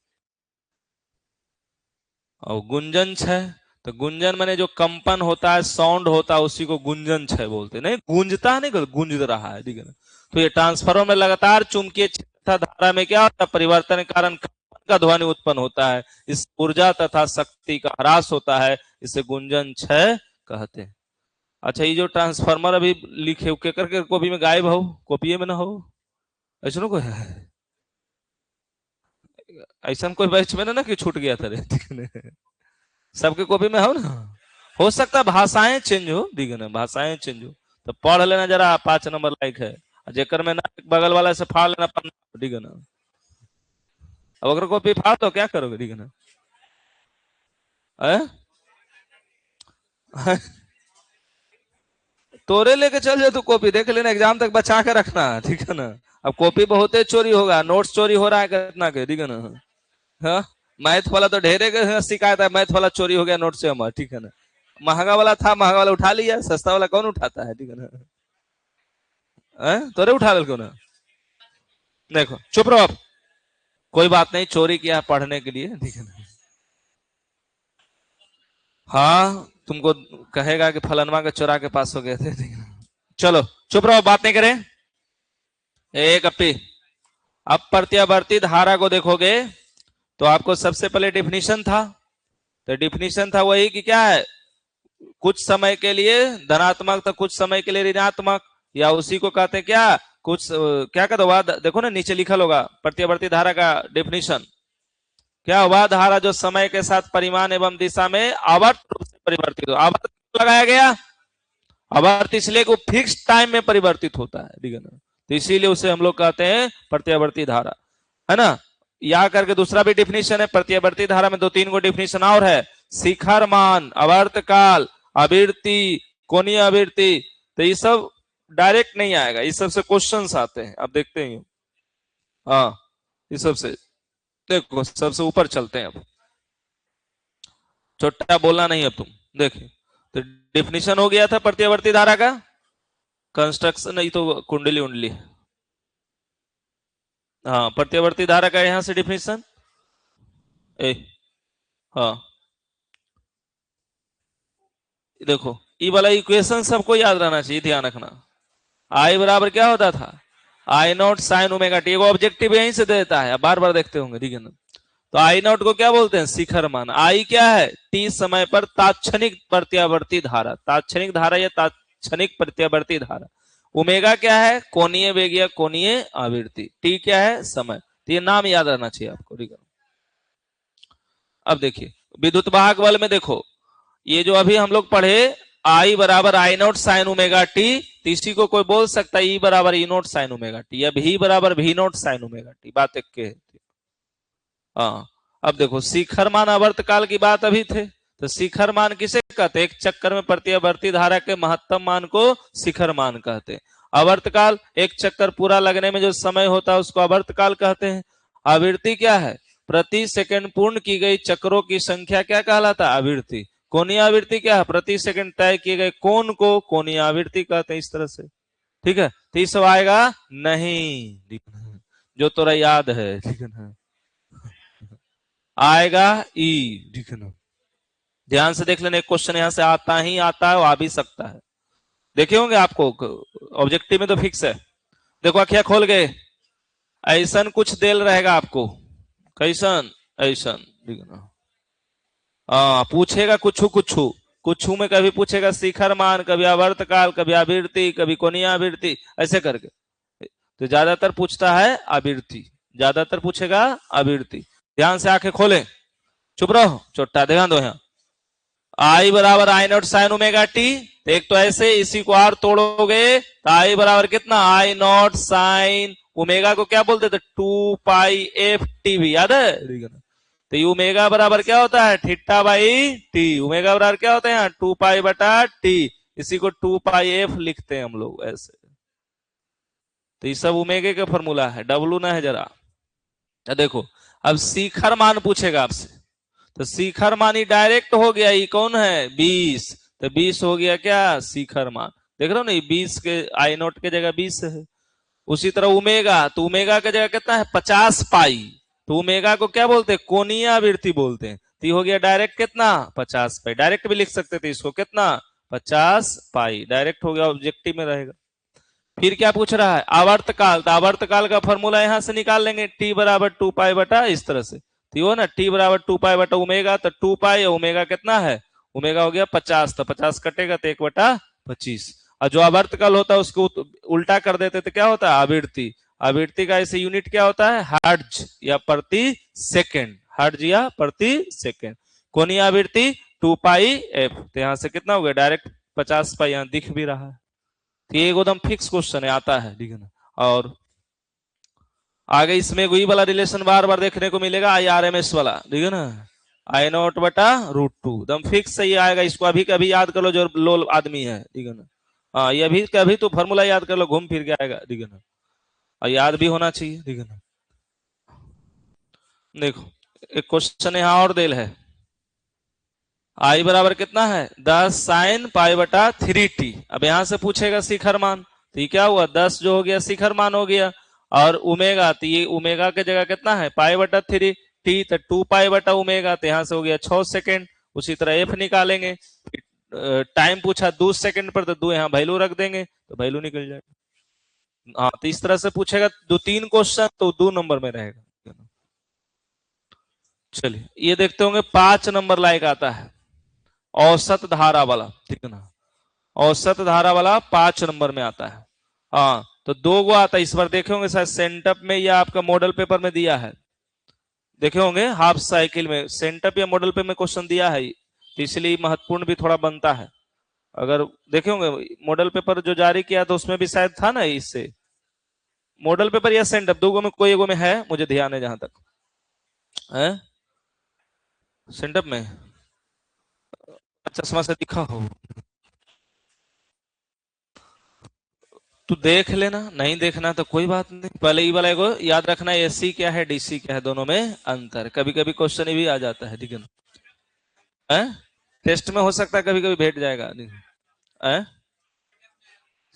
और गुंजन क्षय, तो गुंजन माने जो कंपन होता है, साउंड होता है, उसी को गुंजन क्षय बोलते, नहीं गूंजता है, नहीं गूंज रहा है, ठीक है ना। तो ये ट्रांसफार्मर में लगातार चुंबकीय क्षेत्र धारा में क्या होता है, परिवर्तन के कारण का ध्वनि उत्पन्न होता है, इस ऊर्जा तथा शक्ति का ह्रास होता है, इसे गुंजन क्षय कहते हैं। अच्छा, ये जो ट्रांसफार्मर अभी लिखे के करके कॉपी में गायब हो, कॉपी में ना हो, ऐसा कोई है, ऐसा कोई बैच में ना कि छूट गया था रे, सबके कॉपी में हो ना, हो सकता है भाषाएं चेंज हो, ठीक है ना, भाषाएं चेंज हो, तो पढ़ लेना जरा, 5 नंबर लायक है। जेकर में ना बगल वाला से फाड़ लेना पन्ना, ठीक है ना। अब अगर कॉपी फाड़ तो क्या करोगे, ठीक है ना। तोरे लेके चल जाए तो कॉपी देख लेना, एग्जाम तक बचा के रखना, ठीक है ना। अब कॉपी बहुत चोरी होगा, नोट्स चोरी हो रहा है कितना के, ठीक है ना। हाँ, मैथ वाला तो ढेरे के शिकायत है, मैथ वाला चोरी हो गया नोट से हमारा, ठीक है ना। महंगा वाला था, महंगा वाला उठा लिया, सस्ता वाला कौन उठाता है, ठीक है ना। तोरे उठा ले ना, देखो चुप रहो आप, कोई बात नहीं, चोरी किया पढ़ने के लिए, ठीक है ना। हाँ तुमको कहेगा कि फलनवा के चोरा के पास हो गए थे, ठीक है। चलो चुप रहो, बात नहीं करें। एक अपी, अब प्रत्यावर्ती धारा को देखोगे तो आपको सबसे पहले डिफिनीशन था, तो डिफिनीशन था वही कि क्या है, कुछ समय के लिए धनात्मक तो कुछ समय के लिए ऋणात्मक, या उसी को कहते हैं क्या, कुछ क्या कहते हैं, देखो ना नीचे लिखा होगा प्रत्यावर्ती धारा का डेफिनेशन क्या, वह धारा जो समय के साथ परिमाण एवं दिशा में आवर्त रूप से परिवर्तित हो। आवर्त लगाया गया, आवर्त इसलिए को फिक्स टाइम में परिवर्तित होता है, ठीक है ना, तो इसीलिए उसे हम लोग कहते हैं प्रत्यावर्ती धारा, है ना। या करके दूसरा भी डिफिनीशन है प्रत्यावर्ती धारा में, 2-3 को डिफिनीशन और है, शिखर मान, आवर्त काल, आवृत्ति, कोणीय आवृत्ति। तो ये सब डायरेक्ट नहीं आएगा, इस सबसे क्वेश्चंस आते हैं, आप देखते हैं। हाँ, इस सबसे देखो, सबसे ऊपर चलते हैं अब, छोटा बोलना नहीं अब तुम। देखिए, तो डिफिनीशन हो गया था प्रत्यावर्ती धारा का, कंस्ट्रक्शन नहीं तो कुंडली उंडली। हाँ, प्रत्यावर्ती धारा का यहां से डिफिनीशन हाँ देखो, ये वाला इक्वेशन सबको याद रहना चाहिए, ध्यान रखना। आई बराबर क्या होता था, I nought sine omega t, objective यहीं से देता है, बार बार देखते होंगे, ठीक है ना। तो आई नॉट को क्या बोलते हैं, शिखर मान। आई क्या है, टी समय पर तात्क्षणिक प्रत्यावर्ती धारा, तात्क्षणिक धारा या तात्क्षणिक प्रत्यावर्ती धारा। ओमेगा क्या है, कोणीय वेग या कोणीय आवृत्ति। टी क्या है, समय। तो ये नाम याद रहना चाहिए आपको, ठीक है। अब देखिए विद्युत वाहक बल में देखो, ये जो अभी हम लोग पढ़े, आई बराबर आई नॉट साइन ओमेगा टी, इसी को कोई बोल सकता है ई बराबर ई नॉट साइन ओमेगा टी, या भी बराबर भी नॉट साइन ओमेगा टी, बात एक के। हाँ, अब देखो शिखर मान आवर्त काल की बात अभी थे, तो शिखर मान किसे कहते हैं, एक चक्कर में प्रत्यावर्ती धारा के महत्तम मान को शिखर मान कहते हैं। आवर्त काल, एक चक्कर पूरा लगने में जो समय होता है उसको आवर्त काल कहते हैं। आवृत्ति क्या है, प्रति सेकंड पूर्ण की गई चक्रों की संख्या क्या कहलाता है, आवृत्ति। कोणीय आवृत्ति क्या है, प्रति सेकंड तय किए गए कोण को कोणीय आवृत्ति कहते हैं, इस तरह से, ठीक है। तो सब आएगा नहीं, जो तोरा याद है, ठीक है ना, आएगा ई, ठीक है ना। ध्यान से देख लेना, क्वेश्चन यहां से आता ही आता है, आ भी सकता है, देखे होंगे आपको, ऑब्जेक्टिव में तो फिक्स है। देखो अखिया खोल गए, ऐसन कुछ देल रहेगा आपको, कैसन ऐसन, ठीक है ना। पूछेगा कुछ कुछ में कभी पूछेगा शिखर मान, कभी आवर्त काल, कभी आवृत्ति, कभी कोणीय आवृत्ति, ऐसे करके। तो ज्यादातर पूछता है आवृत्ति, ज्यादातर पूछेगा आवृत्ति। ध्यान से आंखें खोले, चुप रहो, चोट्टा ध्यान दो यहाँ। आई बराबर आई नॉट साइन ओमेगा टी, एक तो ऐसे, इसी को आर तोड़ोगे तो आई बराबर कितना, आई नॉट साइन ओमेगा को क्या बोलते थे, 2 पाई एफ टी भी याद है, तो ये ओमेगा बराबर क्या होता है, थीटा बाई टी। ओमेगा बराबर क्या होता है यहाँ, 2 पाई बटा टी, इसी को 2 पाई एफ लिखते हैं हम लोग ऐसे। तो ये सब ओमेगा का फॉर्मूला है, डब्लू ना है जरा। तो देखो अब शिखर मान पूछेगा आपसे, तो शिखर मान ही डायरेक्ट हो गया, ये कौन है 20, तो 20 हो गया क्या शिखर मान, देख रहे हो ना, 20 के आई नोट के जगह 20 है। उसी तरह ओमेगा, तो ओमेगा के जगह कितना है 50 पाई, तो ओमेगा को क्या बोलते हैं, कोणीय आवृत्ति बोलते हैं। तो ये हो गया डायरेक्ट कितना 50 पाई, डायरेक्ट भी लिख सकते थे इसको, कितना 50 पाई, डायरेक्ट हो गया, ऑब्जेक्टिव में रहेगा। फिर क्या पूछ रहा है, आवर्त काल, तो आवर्त काल का फॉर्मूला यहां से निकाल लेंगे, टी बराबर 2 पाई बटा, इस तरह से, तो वो ना टी बराबर 2 पाई बटा ओमेगा, तो 2 पाई, ओमेगा कितना है, ओमेगा हो गया 50, तो 50 कटेगा तो 1/25। और जो आवर्त काल होता है उसको उल्टा कर देते तो क्या होता है आवृत्ति, आवृत्ति का ऐसे यूनिट क्या होता है, हर्ट्ज या प्रति सेकेंड, हर्ट्ज या प्रति सेकेंड। कोणीय आवृत्ति 2 पाई एफ, तो यहां से कितना हो गया डायरेक्ट 50 पाई, यहां दिख भी रहा है। तो ये एकदम फिक्स क्वेश्चन है, आता है, ठीक है ना। और आगे इसमें वही वाला रिलेशन बार बार देखने को मिलेगा, आई आर एम एस वाला, ठीक है ना, आई नॉट बटा √2, एकदम फिक्स सही आएगा। इसको अभी कभी याद कर लो जो लोल आदमी है, ठीक है ना। हाँ, ये अभी कभी तो फॉर्मूला याद कर लो, घूम फिर के आएगा, ठीक है ना, और याद भी होना चाहिए, ठीक है ना। देखो एक क्वेश्चन यहाँ और देल है, आई बराबर कितना है 10 साइन पाई बटा 3t। अब यहां से पूछेगा शिखर मान, तो ये क्या हुआ 10 जो हो गया शिखर मान हो गया, और ओमेगा, तो ये ओमेगा के जगह कितना है पाई बटा 3 टी, तो 2 पाई बटा ओमेगा, तो यहां से हो गया 6 सेकेंड। उसी तरह एफ निकालेंगे, टाइम पूछा 2 सेकेंड पर, तो 2 यहाँ वैल्यू रख देंगे तो वैल्यू निकल जाएगा। हाँ, तो इस तरह से पूछेगा 2-3 क्वेश्चन, तो 2 नंबर में रहेगा। चलिए ये देखते होंगे 5 नंबर लायक आता है, औसत धारा वाला, ठीक है ना, औसत धारा वाला 5 नंबर में आता है। हाँ, तो 2 गो आता है। इस बार देखे होंगे शायद सेंटअप में या आपका मॉडल पेपर में दिया है, देखे होंगे हाफ साइकिल में सेंटअप या मॉडल पेपर में क्वेश्चन दिया है, तो इसलिए महत्वपूर्ण भी थोड़ा बनता है। अगर देखे होंगे मॉडल पेपर जो जारी किया तो उसमें भी शायद था ना, इससे मॉडल पेपर या सेंटअप 2 गो में कोई एगो में है, मुझे ध्यान है जहां तक है। सेंटअप में चश्मा से दिखा हो तो देख लेना, नहीं देखना तो कोई बात नहीं। पहले ये वाला एगो याद रखना, एसी क्या है डीसी क्या है, दोनों में अंतर। कभी कभी क्वेश्चन भी आ जाता है, ठीक है ना। टेस्ट में हो सकता है कभी कभी भेट जाएगा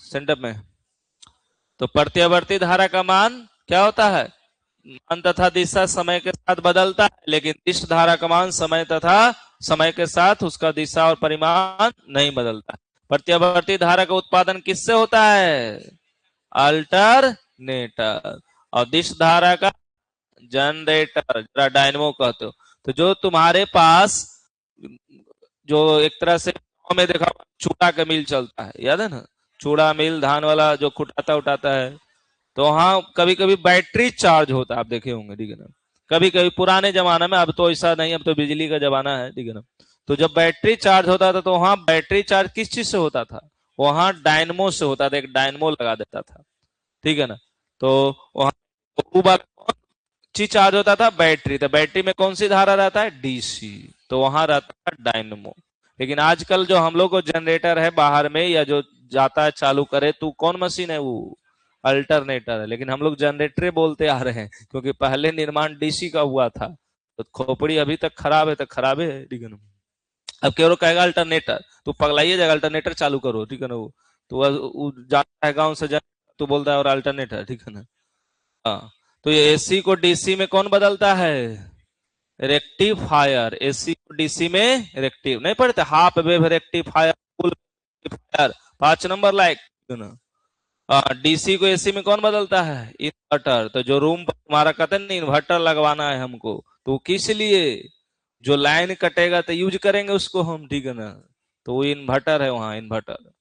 सेंटअप में। तो प्रत्यावर्ती धारा का मान क्या होता है, मान तथा दिशा समय के साथ बदलता है, लेकिन दिष्ट धारा का मान समय तथा समय के साथ उसका दिशा और परिमाण नहीं बदलता। प्रत्यावर्ती धारा का उत्पादन किससे होता है, अल्टरनेटर। और दिष्ट धारा का जनरेटर, जरा डायनमो कहते हो। तो जो तुम्हारे पास जो एक तरह से गांव में देखा चूड़ा का मिल चलता है, याद है ना, चूड़ा मिल धान वाला जो कुटाता उठाता है, तो वहां कभी कभी बैटरी चार्ज होता है, आप देखे होंगे, ठीक है ना। कभी कभी पुराने जमाना में, अब तो ऐसा नहीं, अब तो बिजली का जमाना है, ठीक है ना। तो जब बैटरी चार्ज होता था तो वहां बैटरी चार्ज किस चीज से होता था, वहां डायनमो से होता था, एक डायनमो लगा देता था, ठीक है ना। तो वहां चीज चार्ज होता था बैटरी, तो बैटरी में कौन सी धारा रहता है, डीसी, तो वहां रहता है डायनमो। लेकिन आजकल जो हम लोग को जनरेटर है बाहर में, या जो जाता है चालू करे, तो कौन मशीन है वो, अल्टरनेटर है। लेकिन हम लोग जनरेटर बोलते आ रहे हैं, क्योंकि पहले निर्माण डीसी का हुआ था। तो खोपड़ी अभी तक खराब है, तो खराब है, ठीक है ना। अब केवल कहेगा अल्टरनेटर, तो पगलाइए जाएगा, अल्टरनेटर चालू करो, ठीक है ना। वो तो जाता है गाँव से तो बोलता है और अल्टरनेटर, ठीक है ना। हाँ, तो ये एसी को डीसी में कौन बदलता है, रेक्टिफायर। एसी को डीसी में रेक्टिव नहीं पढ़ते, half wave rectifier, full rectifier, 5 number like ना। डीसी को एसी में कौन बदलता है, इन्वर्टर। तो जो रूम पर तुम्हारा कहते हैं इन्वर्टर लगवाना है हमको, तो किस लिए, जो लाइन कटेगा तो यूज करेंगे उसको हम, ठीक है ना। तो वो इन्वर्टर है, वहां इन्वर्टर।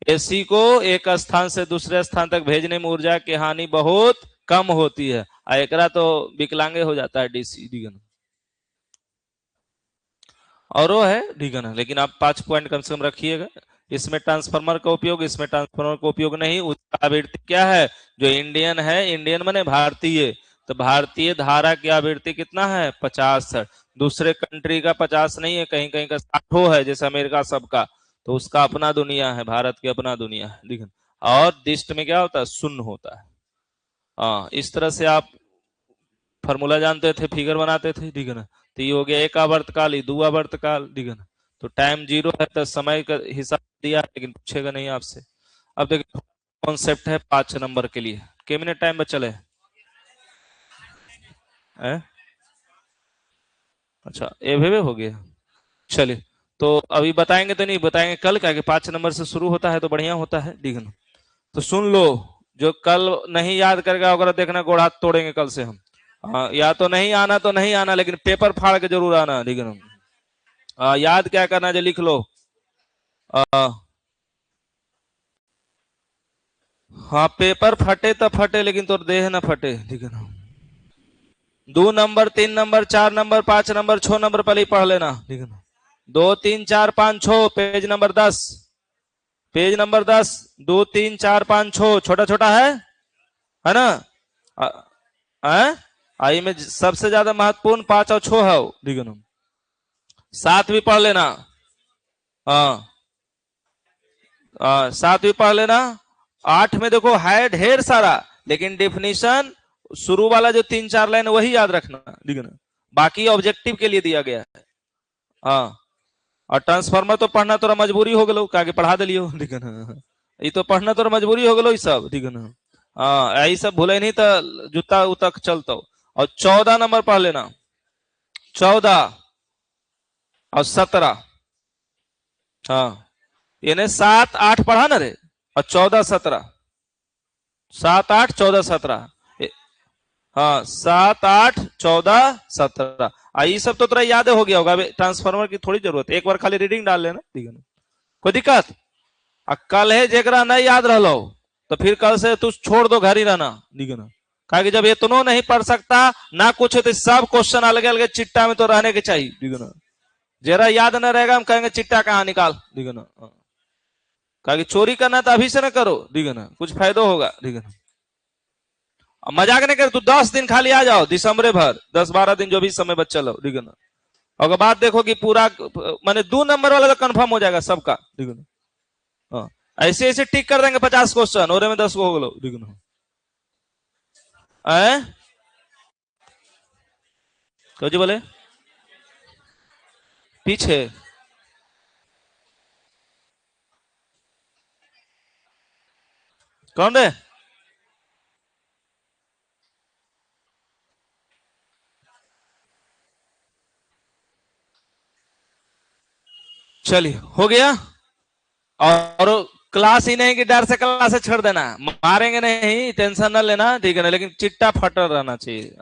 एसी को एक स्थान से दूसरे स्थान तक भेजने में ऊर्जा की हानि बहुत कम होती है, एकरा तो विकलांगे हो जाता है डीसी, ठीक है ना। और वो है, ठीक है ना। लेकिन आप 5 पॉइंट कम से कम रखिएगा। इसमें ट्रांसफार्मर का उपयोग, इसमें ट्रांसफार्मर का उपयोग नहीं। उसका आवृत्ति क्या है, जो इंडियन है, इंडियन माने भारतीय, तो भारतीय धारा की आवृत्ति कितना है, 50 है। दूसरे कंट्री का 50 नहीं है, कहीं कहीं का 60 है, जैसे अमेरिका सबका। तो उसका अपना दुनिया है, भारत की अपना दुनिया है, ठीक है। और दिष्ट में क्या होता है, शून्य होता है। हाँ, इस तरह से आप फॉर्मूला जानते थे, फिगर बनाते थे, ठीक है ना। तो ये हो गया एक आवर्तकाल, ये 2 आवर्तकाल, ठीक है ना। तो टाइम 0 है तो समय का हिसाब दिया, लेकिन पूछेगा नहीं आपसे। अब देखिए कॉन्सेप्ट है 5 नंबर के लिए, के मिनट टाइम बचल है? अच्छा, एवे हो गया, चलिए। तो अभी बताएंगे तो नहीं बताएंगे, कल क्या, कि 5 नंबर से शुरू होता है तो बढ़िया होता है, ठीक है ना। तो सुन लो, जो कल नहीं याद करेगा अगर देखना गोड़ हाथ तोड़ेंगे कल से हम। हाँ, या तो नहीं आना तो नहीं आना, लेकिन पेपर फाड़ के जरूर आना, ठीक है ना। याद क्या करना जो लिख लो। हाँ, पेपर फटे तो फटे, लेकिन तो देह ना फटे, ठीक है ना। 2 number 3 number 4 number 5 number 6 number पहले ही पढ़ लेना, ठीक है ना। 2 3 4 5 6 पेज नंबर 10, पेज नंबर 10, 2 3 4 5 6, छोटा छोटा है ना। आई में सबसे ज्यादा महत्वपूर्ण 5 और 6 है, ठीक है ना। 7 भी पढ़ लेना। हाँ, 7 भी पढ़ लेना। 8 में देखो है ढेर सारा, लेकिन डेफिनेशन शुरू वाला जो 3 4 लाइन वही याद रखना, ठीक है ना। बाकी ऑब्जेक्टिव के लिए दिया गया है। हाँ, और ट्रांसफार्मर तो पढ़ना तोरा मजबूरी हो गलो, का पढ़ा दिलियो, ठीक है ना। ये तो पढ़ना तोरा मजबूरी हो गलो, सब, ठीक है ना। हाँ, यही सब भूले नहीं तो जूता उतक चलता। और 14 नंबर पढ़ लेना, 14 और 17। हाँ, यानी 7 8 पढ़ा ना रे, और 14 17, 7 8 14 17। हाँ, 7 8 14 17। ये सब तो तुरा याद हो गया होगा, ट्रांसफार्मर की थोड़ी जरूरत है, एक बार खाली रीडिंग डाल लेना, ठीक है ना। कोई दिक्कत, कल है जेकरा नहीं याद रहो तो फिर कल से तू छोड़ दो, घर ही रहना, ठीक है ना। कहा कि जब इतनो नहीं पढ़ सकता ना कुछ, तो सब क्वेश्चन अलग अलग चिट्टा में तो रहने के चाहिए, ठीक है ना। जरा याद न रहेगा, हम कहेंगे चिट्टा कहाँ निकाल, ठीक है ना। कहा कि चोरी करना तो अभी से ना करो, ठीक है ना, कुछ फायदा होगा, ठीक है ना। मजाक नहीं कर, तू 10 दिन खाली आ जाओ दिसंबर भर, 10-12 दिन जो भी समय बच्चा लो, ठीक है ना। अगर बात देखो कि पूरा माने 2 नंबर वाला तो कंफर्म हो जाएगा सबका, ठीक है ना। हाँ, ऐसे ऐसे टिक कर देंगे 50 क्वेश्चन, और में 10 को हो गलो, ठीक है ना। तो जी बोले पीछे कौन रे? चलिए हो गया। और क्लास ही नहीं कि डर से क्लास से छोड़ देना, मारेंगे नहीं, टेंशन न लेना, ठीक है ना, लेकिन चिट्टा फटर रहना चाहिए।